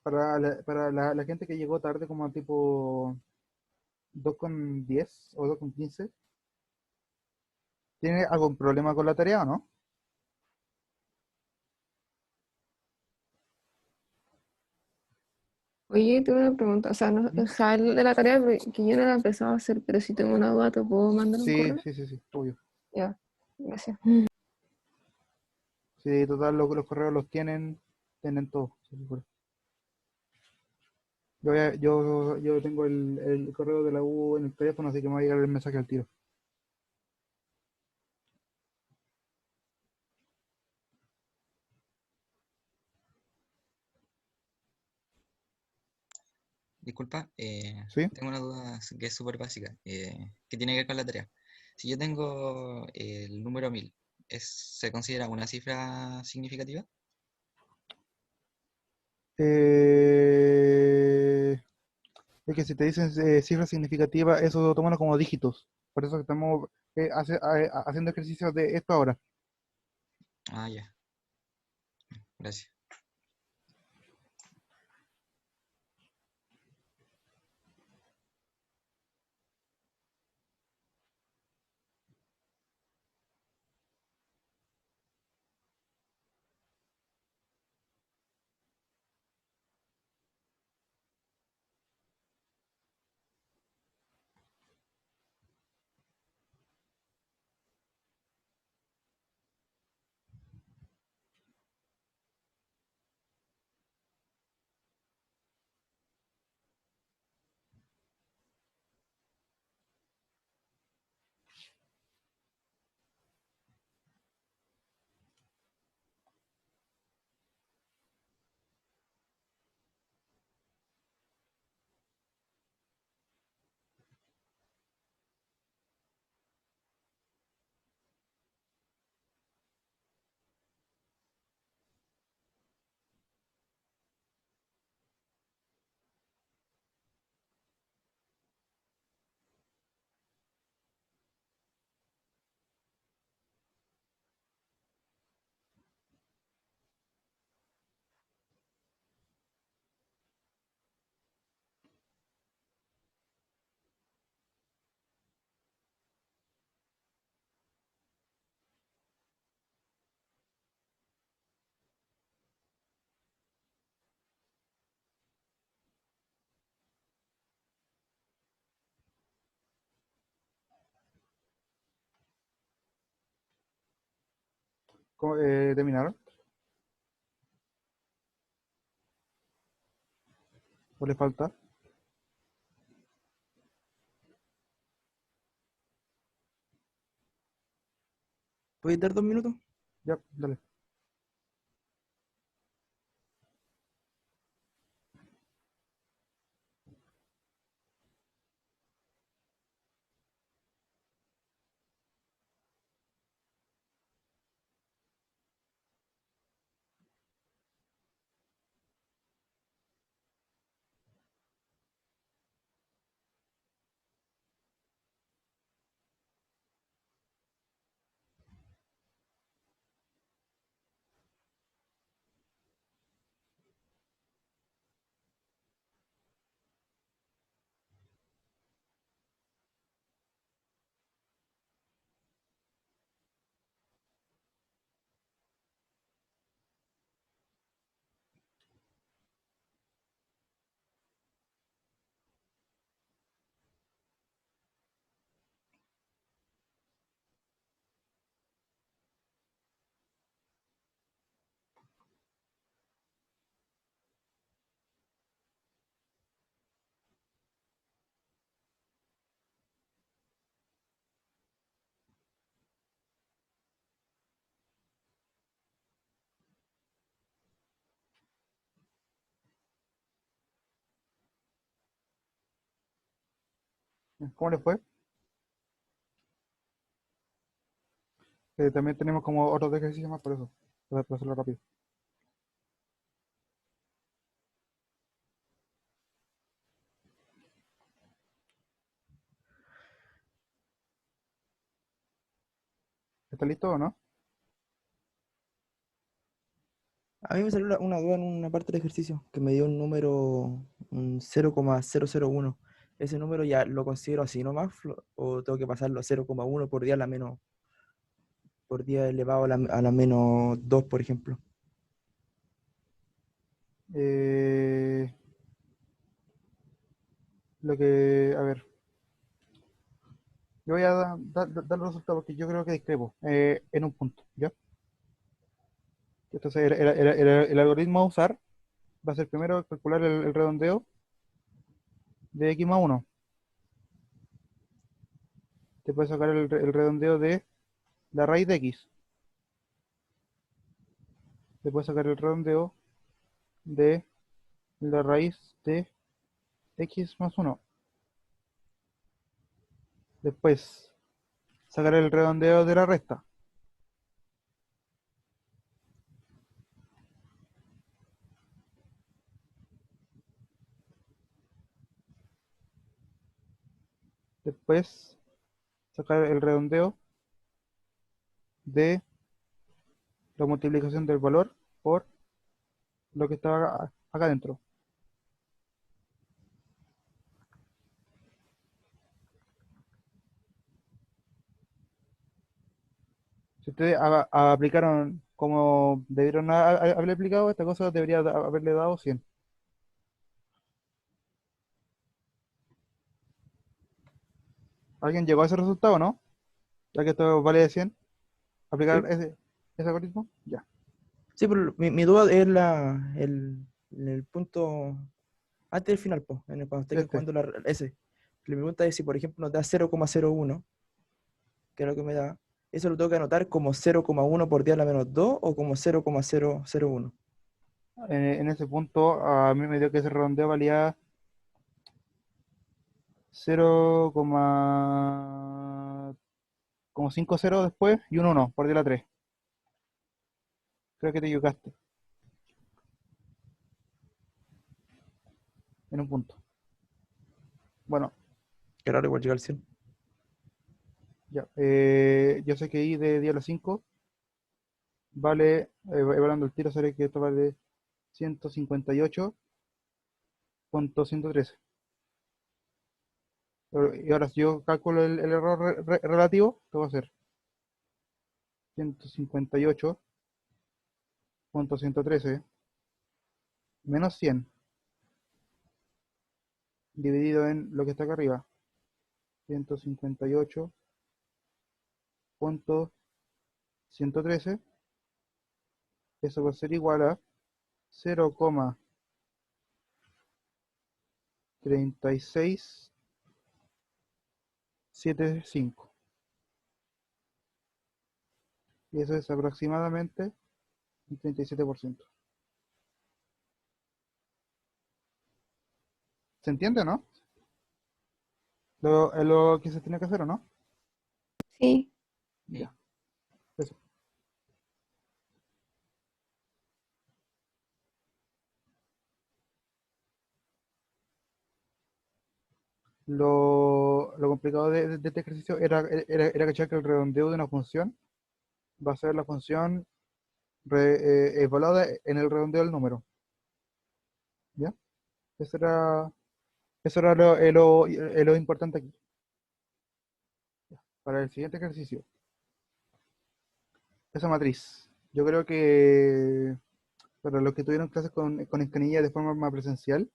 Para la gente que llegó tarde, como tipo 2,10 o 2,15, ¿tiene algún problema con la tarea o no? Oye, tengo una pregunta. O sea, no, ¿Mm? o sea, el de la tarea que yo no la he empezado a hacer, pero si tengo una duda, ¿te puedo mandar un Sí, correo? sí, sí, sí, obvio. Ya, gracias. Sí, total, los correos los tienen todos. Sí, seguro. Yo tengo el correo de la U en el teléfono, así que me va a llegar el mensaje al tiro. Disculpa, ¿Sí? tengo una duda que es súper básica, que tiene que ver con la tarea. Si yo tengo el número 1000, ¿se considera una cifra significativa? Eh, es que si te dicen cifras significativas, eso tómalo como dígitos. Por eso que estamos haciendo ejercicios de esto ahora. Ah, ya, gracias. ¿Terminaron? ¿O le falta? ¿Puedes dar 2 minutos? Ya, dale. ¿Cómo les fue? También tenemos como otros ejercicios más por eso, para hacerlo rápido. ¿Está listo o no? A mí me salió una duda en una parte del ejercicio que me dio un número, un 0,001. ¿Ese número ya lo considero así nomás? ¿O tengo que pasarlo a 0,1 por día a la menos, por día elevado a la menos 2, por ejemplo? Eh, a ver, yo voy a dar los resultados porque yo creo que discrepo en un punto, ¿ya? Entonces, el algoritmo a usar va a ser primero calcular el redondeo de x más 1. Te puedes sacar el redondeo de la raíz de x. Te puedes sacar el redondeo de la raíz de x más 1. Después, sacar el redondeo de la resta. Después, sacar el redondeo de la multiplicación del valor por lo que está acá adentro. Si ustedes aplicaron como debieron haber aplicado, esta cosa debería haberle dado 100. ¿Alguien llegó a ese resultado, no? Ya que esto vale de 100, Sí, aplicar ese algoritmo, ya. sí, pero mi duda es el punto antes del final, pues, cuando esté Este, calculando ese. Mi pregunta es si, por ejemplo, nos da 0,01, que es lo que me da, ¿eso lo tengo que anotar como 0,1 por día a la menos 2 o como 0,001? en ese punto, a mí me dio que ese redondeo valía 0,50 después y un 1 por día a la 3. Creo que te equivocaste en un punto. Bueno, Que raro, igual llega al 100. ya. Yo sé que I de 10 a la 5 vale, evaluando el tiro, sale que esto vale 158.113. Y ahora si yo calculo el error relativo, ¿qué va a ser? 158.113 menos 100 dividido en lo que está acá arriba. 158.113. Eso va a ser igual a 0,3675. Y eso es aproximadamente un 37%. ¿Se entiende, no? Lo que se tiene que hacer, ¿o no? Sí. Ya, eso. Lo complicado de este ejercicio era cachar que el redondeo de una función va a ser la función evaluada en el redondeo del número. ¿Ya? Eso era, eso era lo importante aquí. Para el siguiente ejercicio, esa matriz. Yo creo que para los que tuvieron clases con Escanilla de forma más presencial,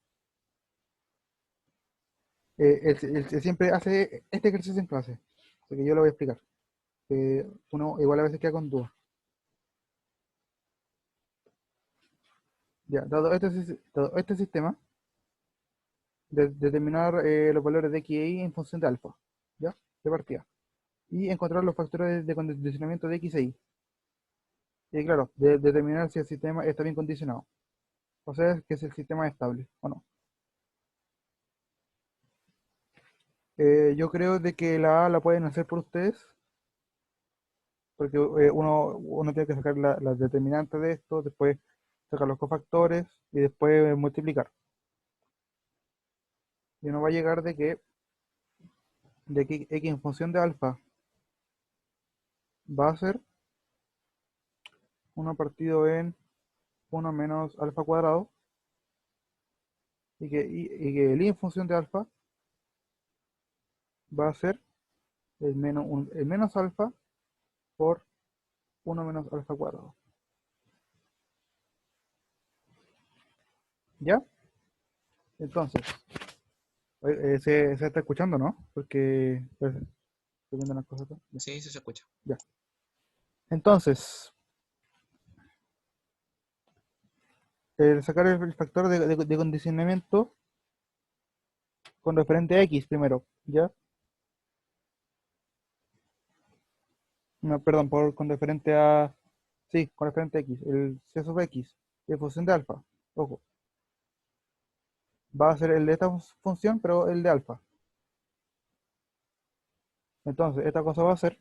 él siempre hace este ejercicio en clase. Así que yo lo voy a explicar. Uno igual a veces queda con dudas. Ya, dado este sistema, determinar los valores de x y y en función de alfa, ¿ya? De partida. Y encontrar los factores de condicionamiento de x e y. Y claro, determinar si el sistema está bien condicionado. O sea, que si el sistema es estable o no. Yo creo de que la A la pueden hacer por ustedes, porque uno tiene que sacar las determinantes de esto, después sacar los cofactores y después multiplicar. Y uno va a llegar de que x en función de alfa va a ser 1 partido en 1 menos alfa cuadrado, y que el y en función de alfa va a ser el menos alfa por 1 menos alfa cuadrado. ¿Ya? Entonces, se está escuchando, ¿no? Porque pues, estoy viendo las cosas acá. Ya. Sí, sí se escucha. Ya. Entonces, sacar el factor de condicionamiento con referente a x primero, ¿ya? No, perdón, con referente a... Sí, con referente a x, el c sub x, en función de alfa. Ojo, va a ser el de esta función, pero el de alfa. Entonces, esta cosa va a ser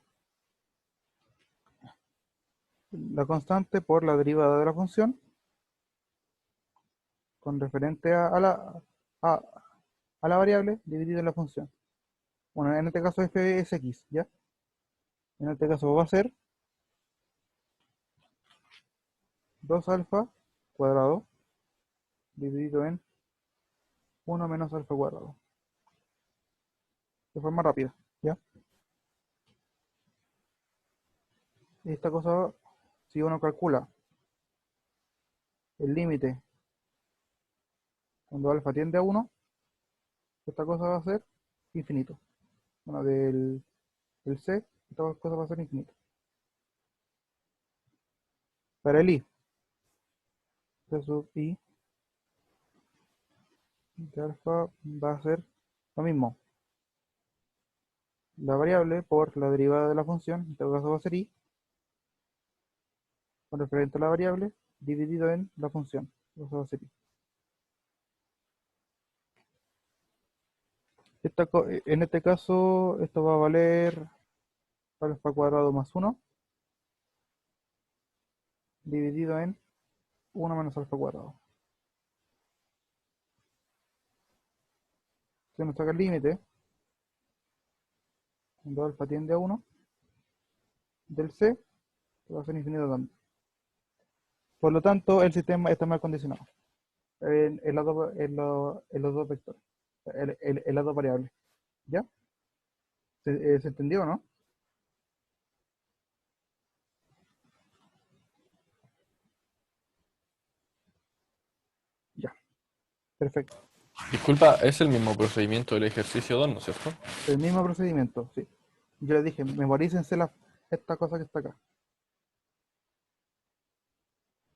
la constante por la derivada de la función con referente a, a la variable dividido en la función. Bueno, en este caso f es x, ¿ya? En este caso va a ser 2 alfa cuadrado dividido en 1 menos alfa cuadrado. De forma rápida, ¿ya? Esta cosa, si uno calcula el límite cuando alfa tiende a 1, esta cosa va a ser infinito. Bueno, del c, esta cosa va a ser infinito. Para el i, c sub i de alfa va a ser lo mismo. La variable por la derivada de la función, en este caso va a ser i, con referente a la variable, dividido en la función. Eso va a ser i. En este caso, esto va a valer alfa cuadrado más 1, dividido en 1 menos alfa cuadrado. Si uno saca el límite, cuando alfa tiende a 1, del c, va a ser infinito también. Por lo tanto, el sistema está mal condicionado en los dos vectores, en las dos variables. ¿Ya? ¿Se entendió, no? Ya, perfecto. Disculpa, es el mismo procedimiento del ejercicio 2, ¿no es cierto? El mismo procedimiento, sí. Yo les dije, memorícense esta cosa que está acá.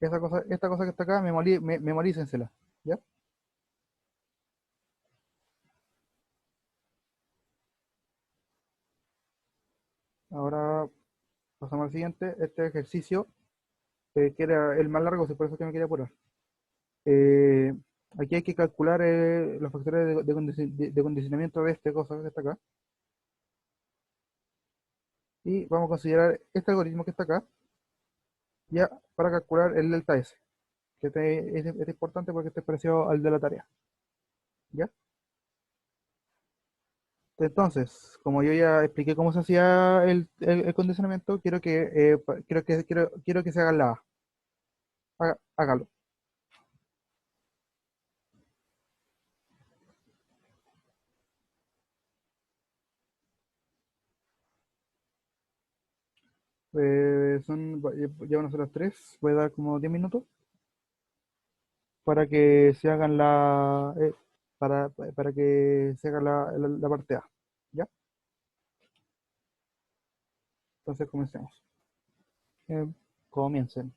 Esta cosa que está acá, memorícensela. ¿Ya? Ahora pasamos al siguiente. Este ejercicio, que era el más largo, sí, por eso que me quería apurar. Eh, Aquí hay que calcular los factores de condicionamiento de esta cosa que está acá. Y vamos a considerar este algoritmo que está acá, ya para calcular el delta S, que es importante porque este es parecido al de la tarea. ¿Ya? Entonces, como yo ya expliqué cómo se hacía el condicionamiento, quiero que se haga la A. Hágalo. Ya van a ser las 3. Voy a dar como 10 minutos para que se hagan para que se haga la parte A. ¿Ya? Entonces comencemos. Eh, Comiencen.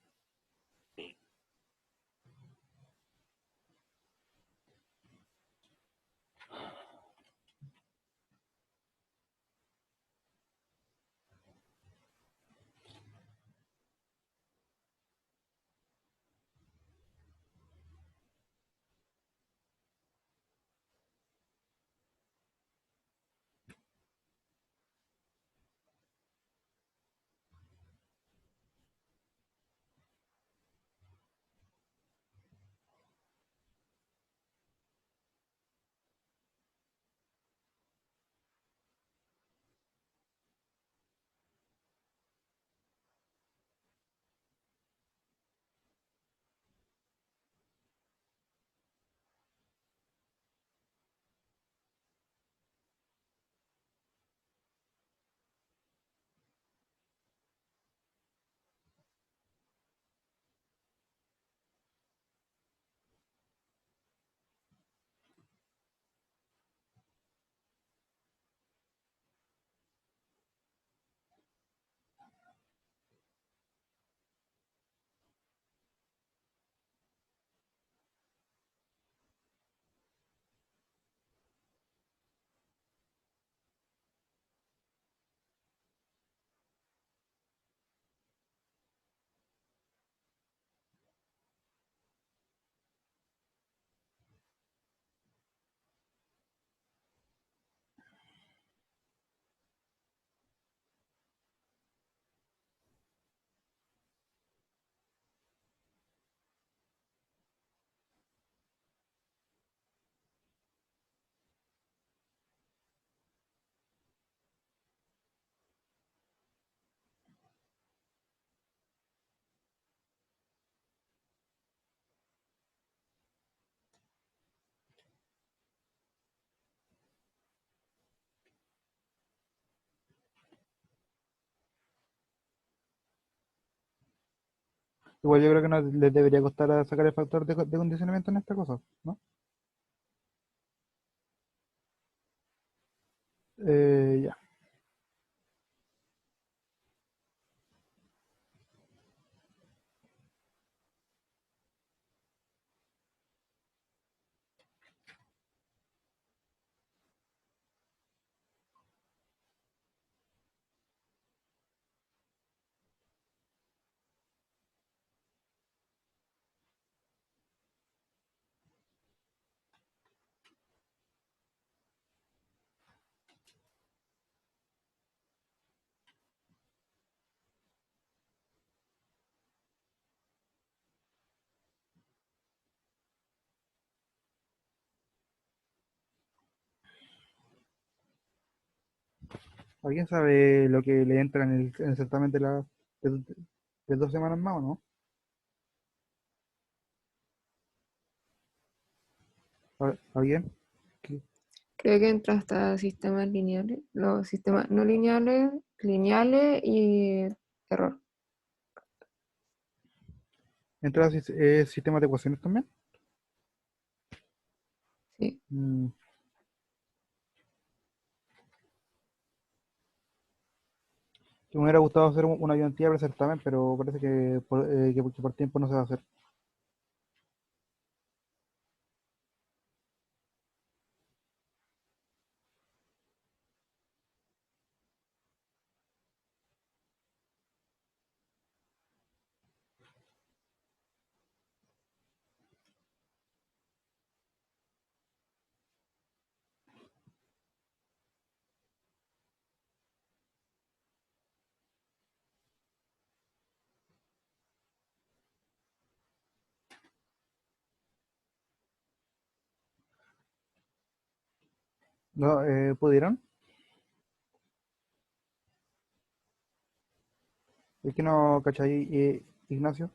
Igual yo creo que no les debería costar a sacar el factor de condicionamiento en esta cosa, ¿no? Ya. ¿Alguien sabe lo que le entra en el certamen de, de 2 semanas más o no? ¿Alguien? ¿Qué? Creo que entra hasta sistemas lineales, los sistemas no lineales, lineales y error. ¿Entra sistemas de ecuaciones también? Sí. Mm, que me hubiera gustado hacer una ayudantía para el certamen, pero parece que por tiempo no se va a hacer. ¿No? ¿Pudieron? Es que no, ¿cachai? Ignacio,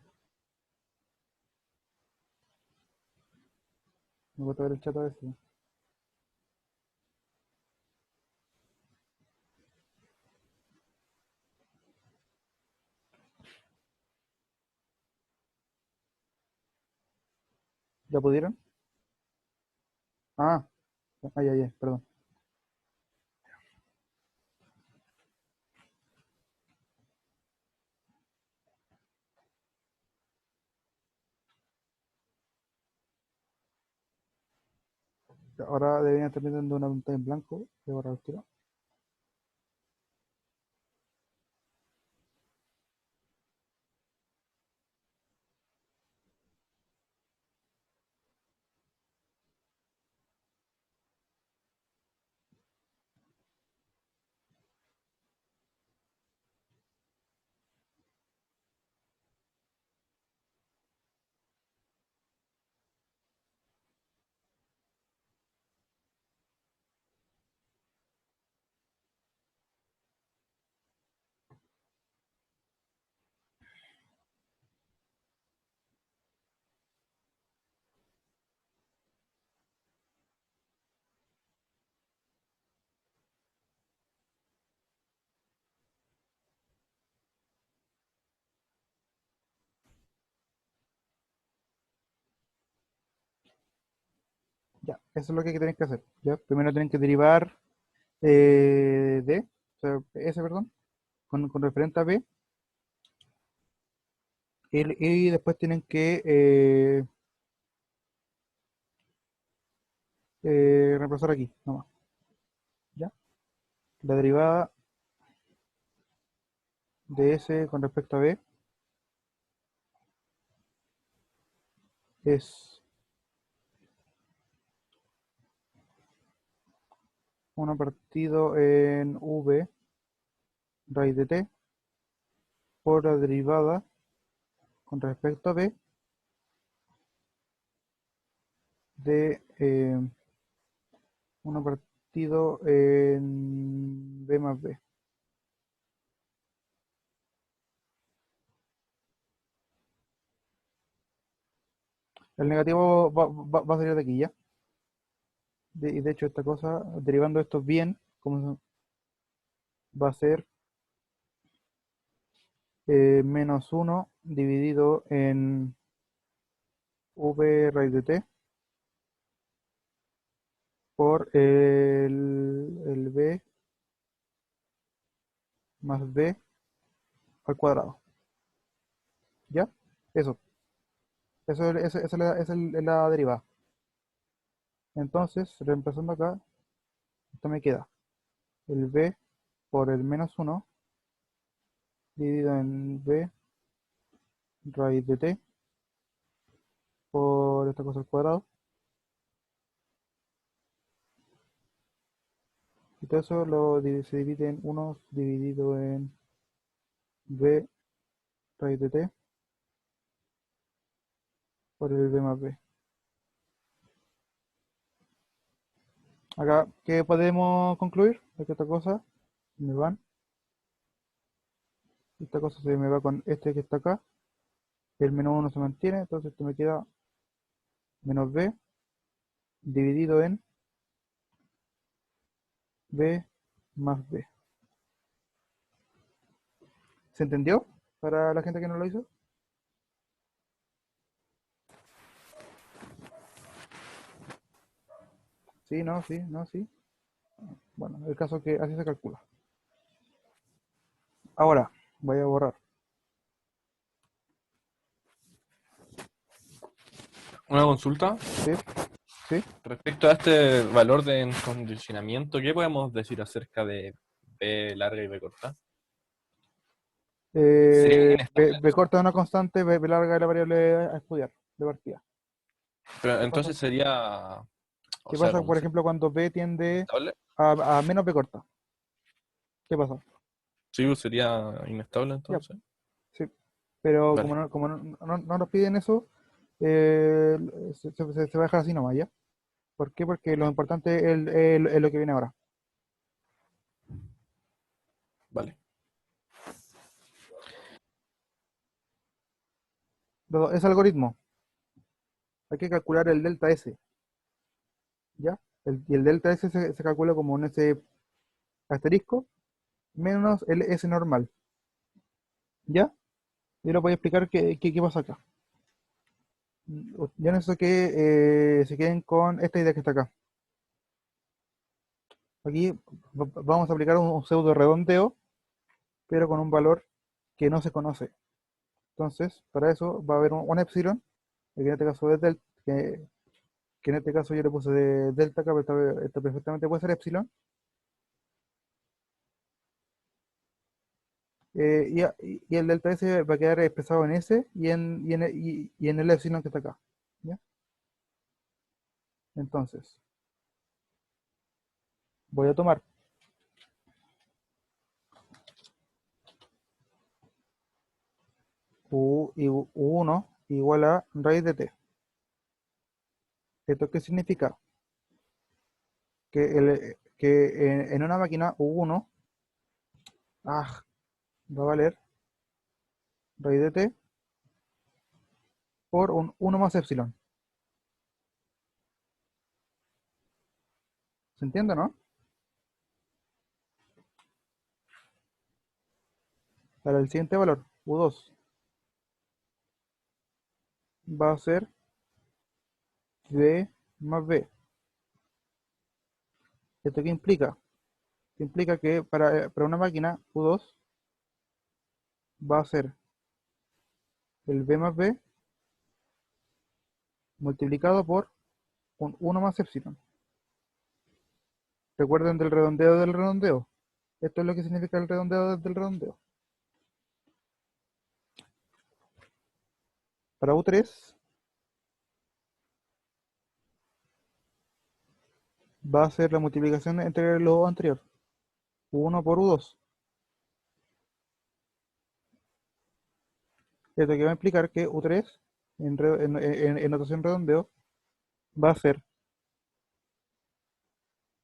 me gusta ver el chat a veces. ¿Ya pudieron? Ah, ay, ay, ay, perdón. Ahora deberían estar viendo una pantalla en blanco. Voy a borrar el tiro. Ya, eso es lo que tienen que hacer. Ya, primero tienen que derivar o sea, S, perdón, con referente a B, y después tienen que reemplazar aquí, nomás. ¿Ya? La derivada de S con respecto a B es 1 partido en V raíz de T por la derivada con respecto a B de 1 partido en B más B. El negativo va a salir de aquí, ¿ya? Y de hecho esta cosa, derivando esto bien, va a ser menos 1 dividido en v raíz de t por el b más b al cuadrado. ¿Ya? Eso. Esa es la derivada. Entonces, reemplazando acá, esto me queda el b por el menos 1 dividido en b raíz de t por esta cosa al cuadrado. Y todo eso se divide en 1 dividido en b raíz de t por el b más b. Acá, ¿qué podemos concluir? Es que esta cosa me van. Esta cosa se me va con este que está acá. El menos 1 se mantiene, entonces esto me queda menos b dividido en b más b. ¿Se entendió? Para la gente que no lo hizo. Sí, no, sí, no, sí. Bueno, el caso es que así se calcula. Ahora, voy a borrar. Una consulta. Sí, sí. Respecto a este valor de condicionamiento, ¿qué podemos decir acerca de B larga y B corta? Sería inestable. B corta es una constante, B larga es la variable a estudiar de partida. Pero ¿Qué entonces pasa? sería, o ¿Qué sea, pasa, como por sería ejemplo, cuando B tiende inestable, a menos B corta? ¿Qué pasa? sí, pues sería inestable Ya, entonces. sí. Pero Vale. como no nos piden eso, se va a dejar así nomás, ¿ya? ¿Por qué? Porque lo importante es lo que viene ahora. Vale. Ese algoritmo, hay que calcular el delta S, ¿ya? Y el delta S se calcula como un S asterisco menos el S normal, ¿ya? Y lo voy a explicar qué pasa acá. Ya necesito que se queden con esta idea que está acá. Aquí vamos a aplicar un pseudo redondeo, pero con un valor que no se conoce. Entonces, para eso va a haber un epsilon, que en este caso es delta, que en este caso yo le puse de delta acá, pero esto perfectamente puede ser epsilon. Y el delta S va a quedar expresado en S y en el epsilon que está acá. ¿Ya? Entonces, voy a tomar U1 igual a raíz de t. ¿Esto qué significa? Que en una máquina U1 va a valer raíz de t por un 1 más epsilon. ¿Se entiende, no? Para el siguiente valor, U2, va a ser B más B. ¿Esto qué implica? Implica que para una máquina U2 va a ser el B más B multiplicado por un 1 más epsilon. ¿Recuerden del redondeo del redondeo? Esto es lo que significa el redondeo del redondeo. Para U3 va a ser la multiplicación entre lo anterior, U1 por U2. Esto que va a implicar que U3 en notación redondeo va a ser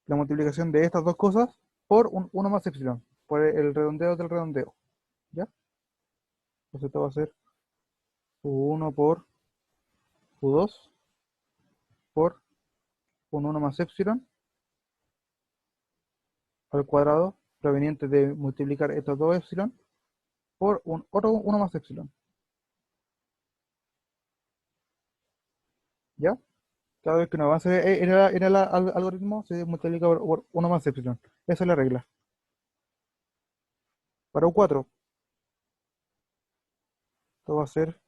la multiplicación de estas dos cosas por un 1 más epsilon, por el redondeo del redondeo. ¿Ya? Entonces esto va a ser U1 por U2 por un 1 más epsilon al cuadrado proveniente de multiplicar estos dos epsilon por otro 1 más epsilon. ¿Ya? Cada vez que un avance en el algoritmo se multiplica por 1 más epsilon. Esa es la regla. Para U4, esto va a ser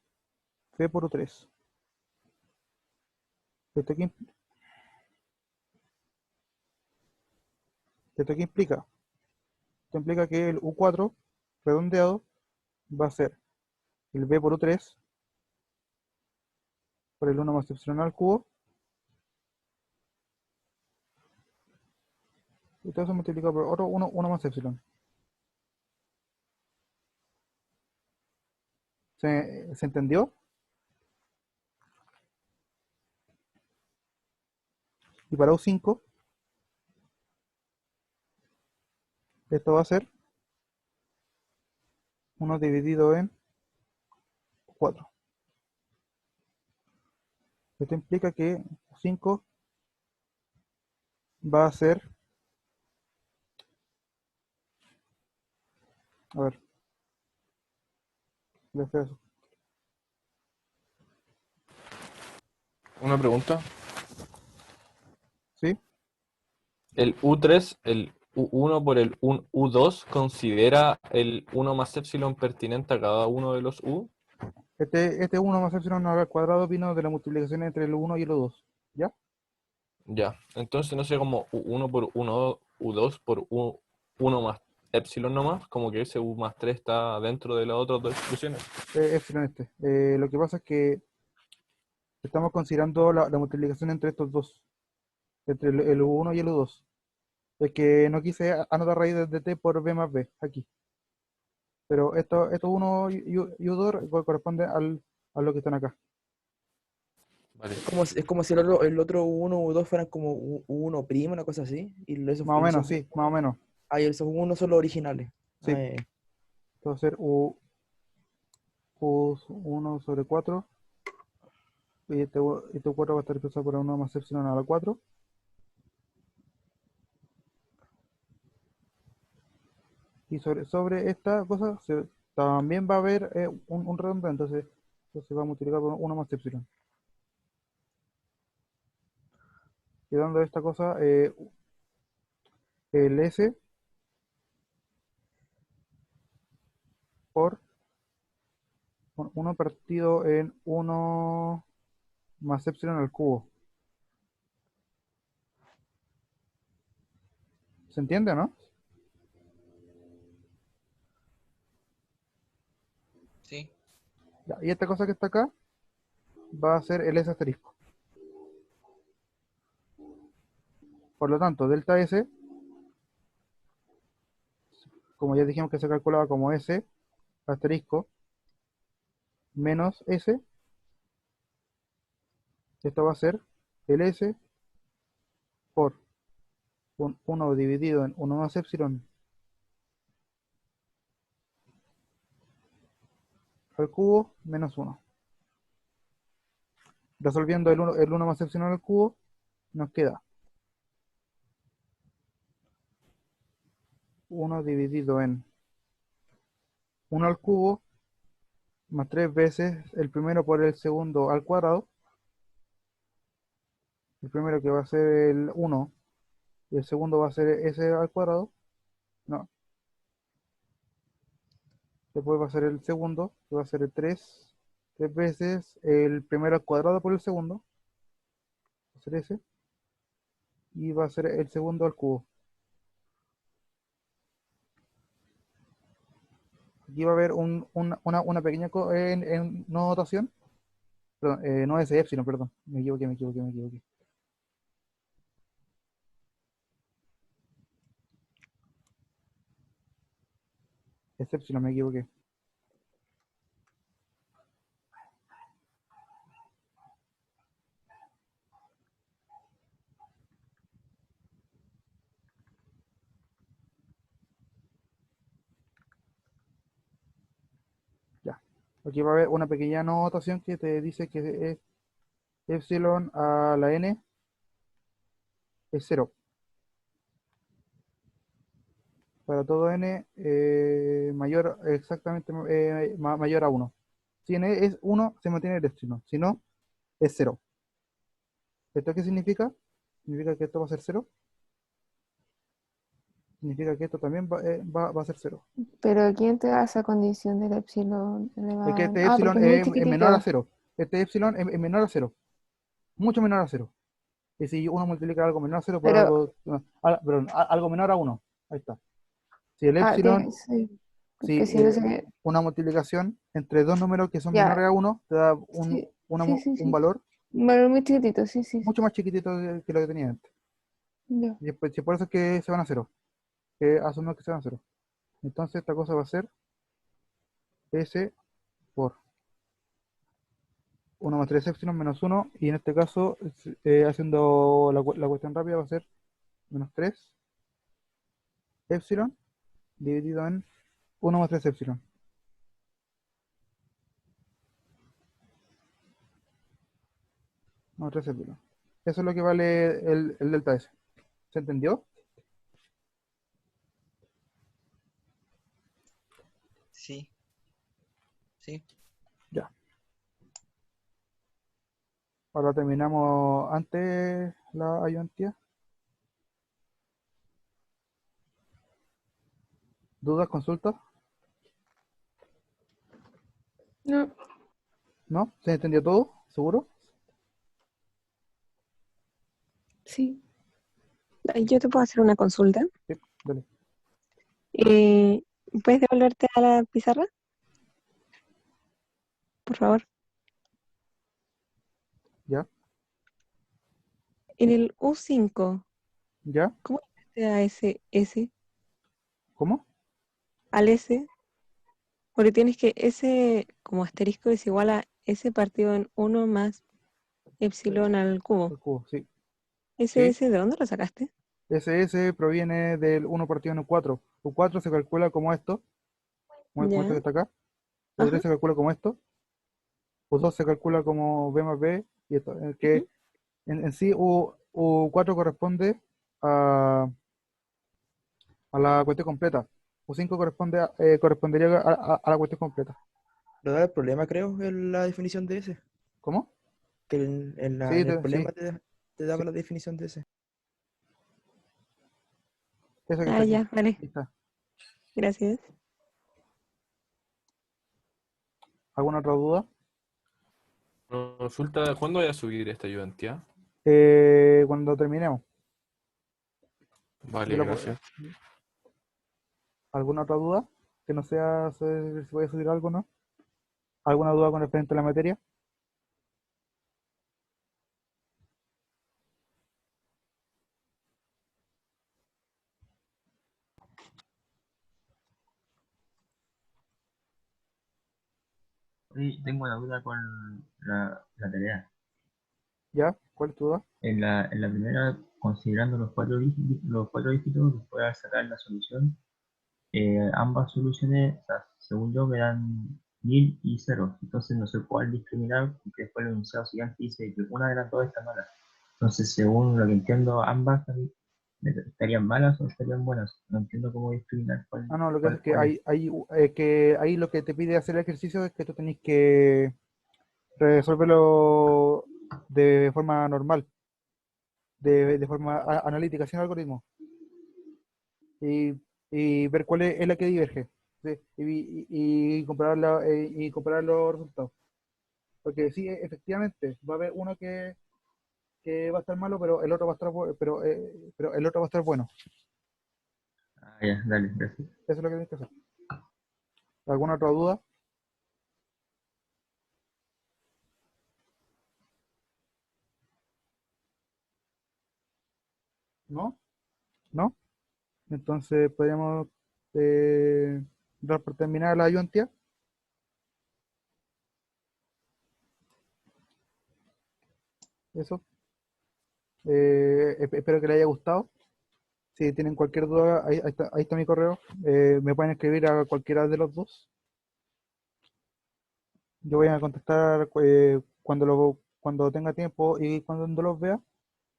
P por U3. ¿Esto qué, esto qué implica? Esto implica que el U4 redondeado va a ser el B por U3 por el 1 más epsilon al cubo. Y todo eso multiplicado por otro 1 más epsilon. ¿Se entendió? Y para U5, esto va a ser 1 dividido en 4. Esto implica que 5 va a ser, a ver, eso, Una pregunta. ¿sí? ¿El U3, el U1 por el U2 considera el 1 más epsilon pertinente a cada uno de los U? Este 1 más epsilon al cuadrado vino de la multiplicación entre el 1 y el 2, ¿ya? Ya, entonces no sé como U1 por 1, U2 por U1 más epsilon nomás, como que ese U más 3 está dentro de las otras dos expresiones. Epsilon este. Lo que pasa es que estamos considerando la multiplicación entre estos dos, entre el 1 y el 2. Es que no quise anotar raíz de t por b más b, aquí. Pero estos 1 y U2 corresponden a lo que están acá. Vale. Es como si el otro U1, U2 fueran como U1 primo, una cosa así. Y esos, Más o y menos, esos, sí, más o menos. esos U1 son los originales. Sí. Esto va a ser U1 sobre 4. Y este 4 va a estar expresado por 1 más epsilon a la 4. Y sobre esta cosa también va a haber un redondeo, entonces se va a multiplicar por 1 más epsilon. Quedando esta cosa, el S por 1 partido en 1 más epsilon al cubo. ¿Se entiende, no? Sí. Ya, y esta cosa que está acá va a ser el S asterisco. Por lo tanto, delta S, como ya dijimos que se calculaba como S asterisco menos S, esto va a ser el S por 1 dividido en 1 más epsilon al cubo menos 1. Resolviendo el 1 más epsilon al cubo, nos queda 1 dividido en 1 al cubo más 3 veces el primero por el segundo al cuadrado. El primero que va a ser el 1 y el segundo va a ser s al cuadrado. No, después va a ser el segundo, que va a ser el 3 veces el primero al cuadrado por el segundo, va a ser ese, y va a ser el segundo al cubo. Aquí va a haber una pequeña en notación, perdón, no es epsilon, perdón, me equivoqué. Es epsilon, me equivoqué. Ya. Aquí va a haber una pequeña notación que te dice que es epsilon a la n es 0. para todo n mayor exactamente mayor a 1. Si n es 1, se mantiene el epsilon. Si no, es 0. ¿Esto qué significa? ¿Significa que esto va a ser 0? Significa que esto también va a ser 0. Pero ¿quién te da esa condición del epsilon Es que elevado? este Ah, porque epsilon es muy es menor a chiquitito. 0. Este epsilon es menor a 0. Mucho menor a 0. Y si uno multiplica algo menor a 0 por Pero, algo, perdón, algo menor a 1. Ahí está. Si el epsilon, sí, si porque si no sé, una multiplicación entre dos números que son menores ya, a 1 te da sí, sí, sí, un sí. valor Bueno, muy chiquitito, sí, sí, sí. mucho más chiquitito que lo que tenía antes. Ya. Y si por eso es que se van a 0. Que asumimos que se van a 0. Entonces esta cosa va a ser S por 1 más 3 epsilon menos 1. Y en este caso, haciendo la cuestión rápida, va a ser menos 3 epsilon dividido en 1 más 3 epsilon. Más 3 epsilon. Eso es lo que vale el delta S. ¿Se entendió? Sí, sí. Ya. Ahora terminamos antes la ayudantía. ¿Dudas, consultas? No, ¿No? ¿Se entendió todo? ¿Seguro? Sí. Yo te puedo hacer una consulta. Sí, dale. Eh, ¿Puedes devolverte a la pizarra, por favor? ¿Ya? En el U5, ¿Ya? ¿cómo llegaste a ese S, ¿Cómo? al S? Porque tienes que S como asterisco es igual a S partido en 1 más epsilon al cubo. El cubo, sí. ¿Ese Sí. S de dónde lo sacaste? SS proviene del 1 partido en U4. U4 se calcula como esto, como esto Ya. que está acá. U3 Ajá. se calcula como esto. U2 se calcula como B más B. Y esto, Ujú. que en sí U4 corresponde a la cuestión completa. U5 correspondería a la cuestión completa. Lo da el problema, creo, en la definición de S. ¿Cómo? Que en Sí, el sí, problema te sí. daba la definición de S. Esa que está Ah, aquí. ya, vale. Ahí está. Gracias. ¿Alguna otra duda? Consulta, ¿cuándo voy a subir esta ayudantía? Cuando terminemos. Yo Vale, la puedo- gracias. ¿Alguna otra duda? Que no sea si voy a subir algo, ¿no? ¿Alguna duda con referente a la materia? Oye, tengo una duda con la tarea. ¿Ya? ¿Cuál es tu duda? En la primera, considerando los cuatro dígitos, después de sacar la solución, ambas soluciones, o sea, según yo, me dan 1000 y 0. Entonces no sé cuál discriminar, porque después el enunciado siguiente dice que una de las dos está mala. Entonces, según lo que entiendo, ambas estarían malas o estarían buenas. No entiendo cómo discriminar Ah, no, lo que pasa es que cuál es. ahí lo que te pide hacer el ejercicio es que tú tenés que resolverlo de forma normal, de forma analítica, sin algoritmo, y, y ver cuál es la que diverge, ¿sí? Y comparar los resultados. Porque sí, efectivamente, va a haber uno que va a estar malo, pero el otro va a estar pero el otro va a estar bueno. Ah, ya, dale, gracias. Eso es lo que tienes que hacer. ¿Alguna otra duda? ¿No? ¿No? Entonces podríamos dar por terminar la ayudantía. Eso. Espero que les haya gustado. Si tienen cualquier duda, ahí está mi correo. Me pueden escribir a cualquiera de los dos. Yo voy a contestar cuando tenga tiempo y cuando los vea.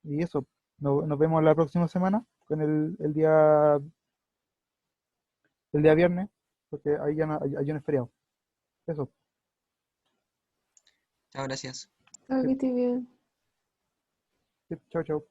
Y eso. Nos vemos la próxima semana con el día el día viernes, porque ahí ya no es feriado. Eso. Chao, gracias. Chao, que estés bien. Sí, chao, chao.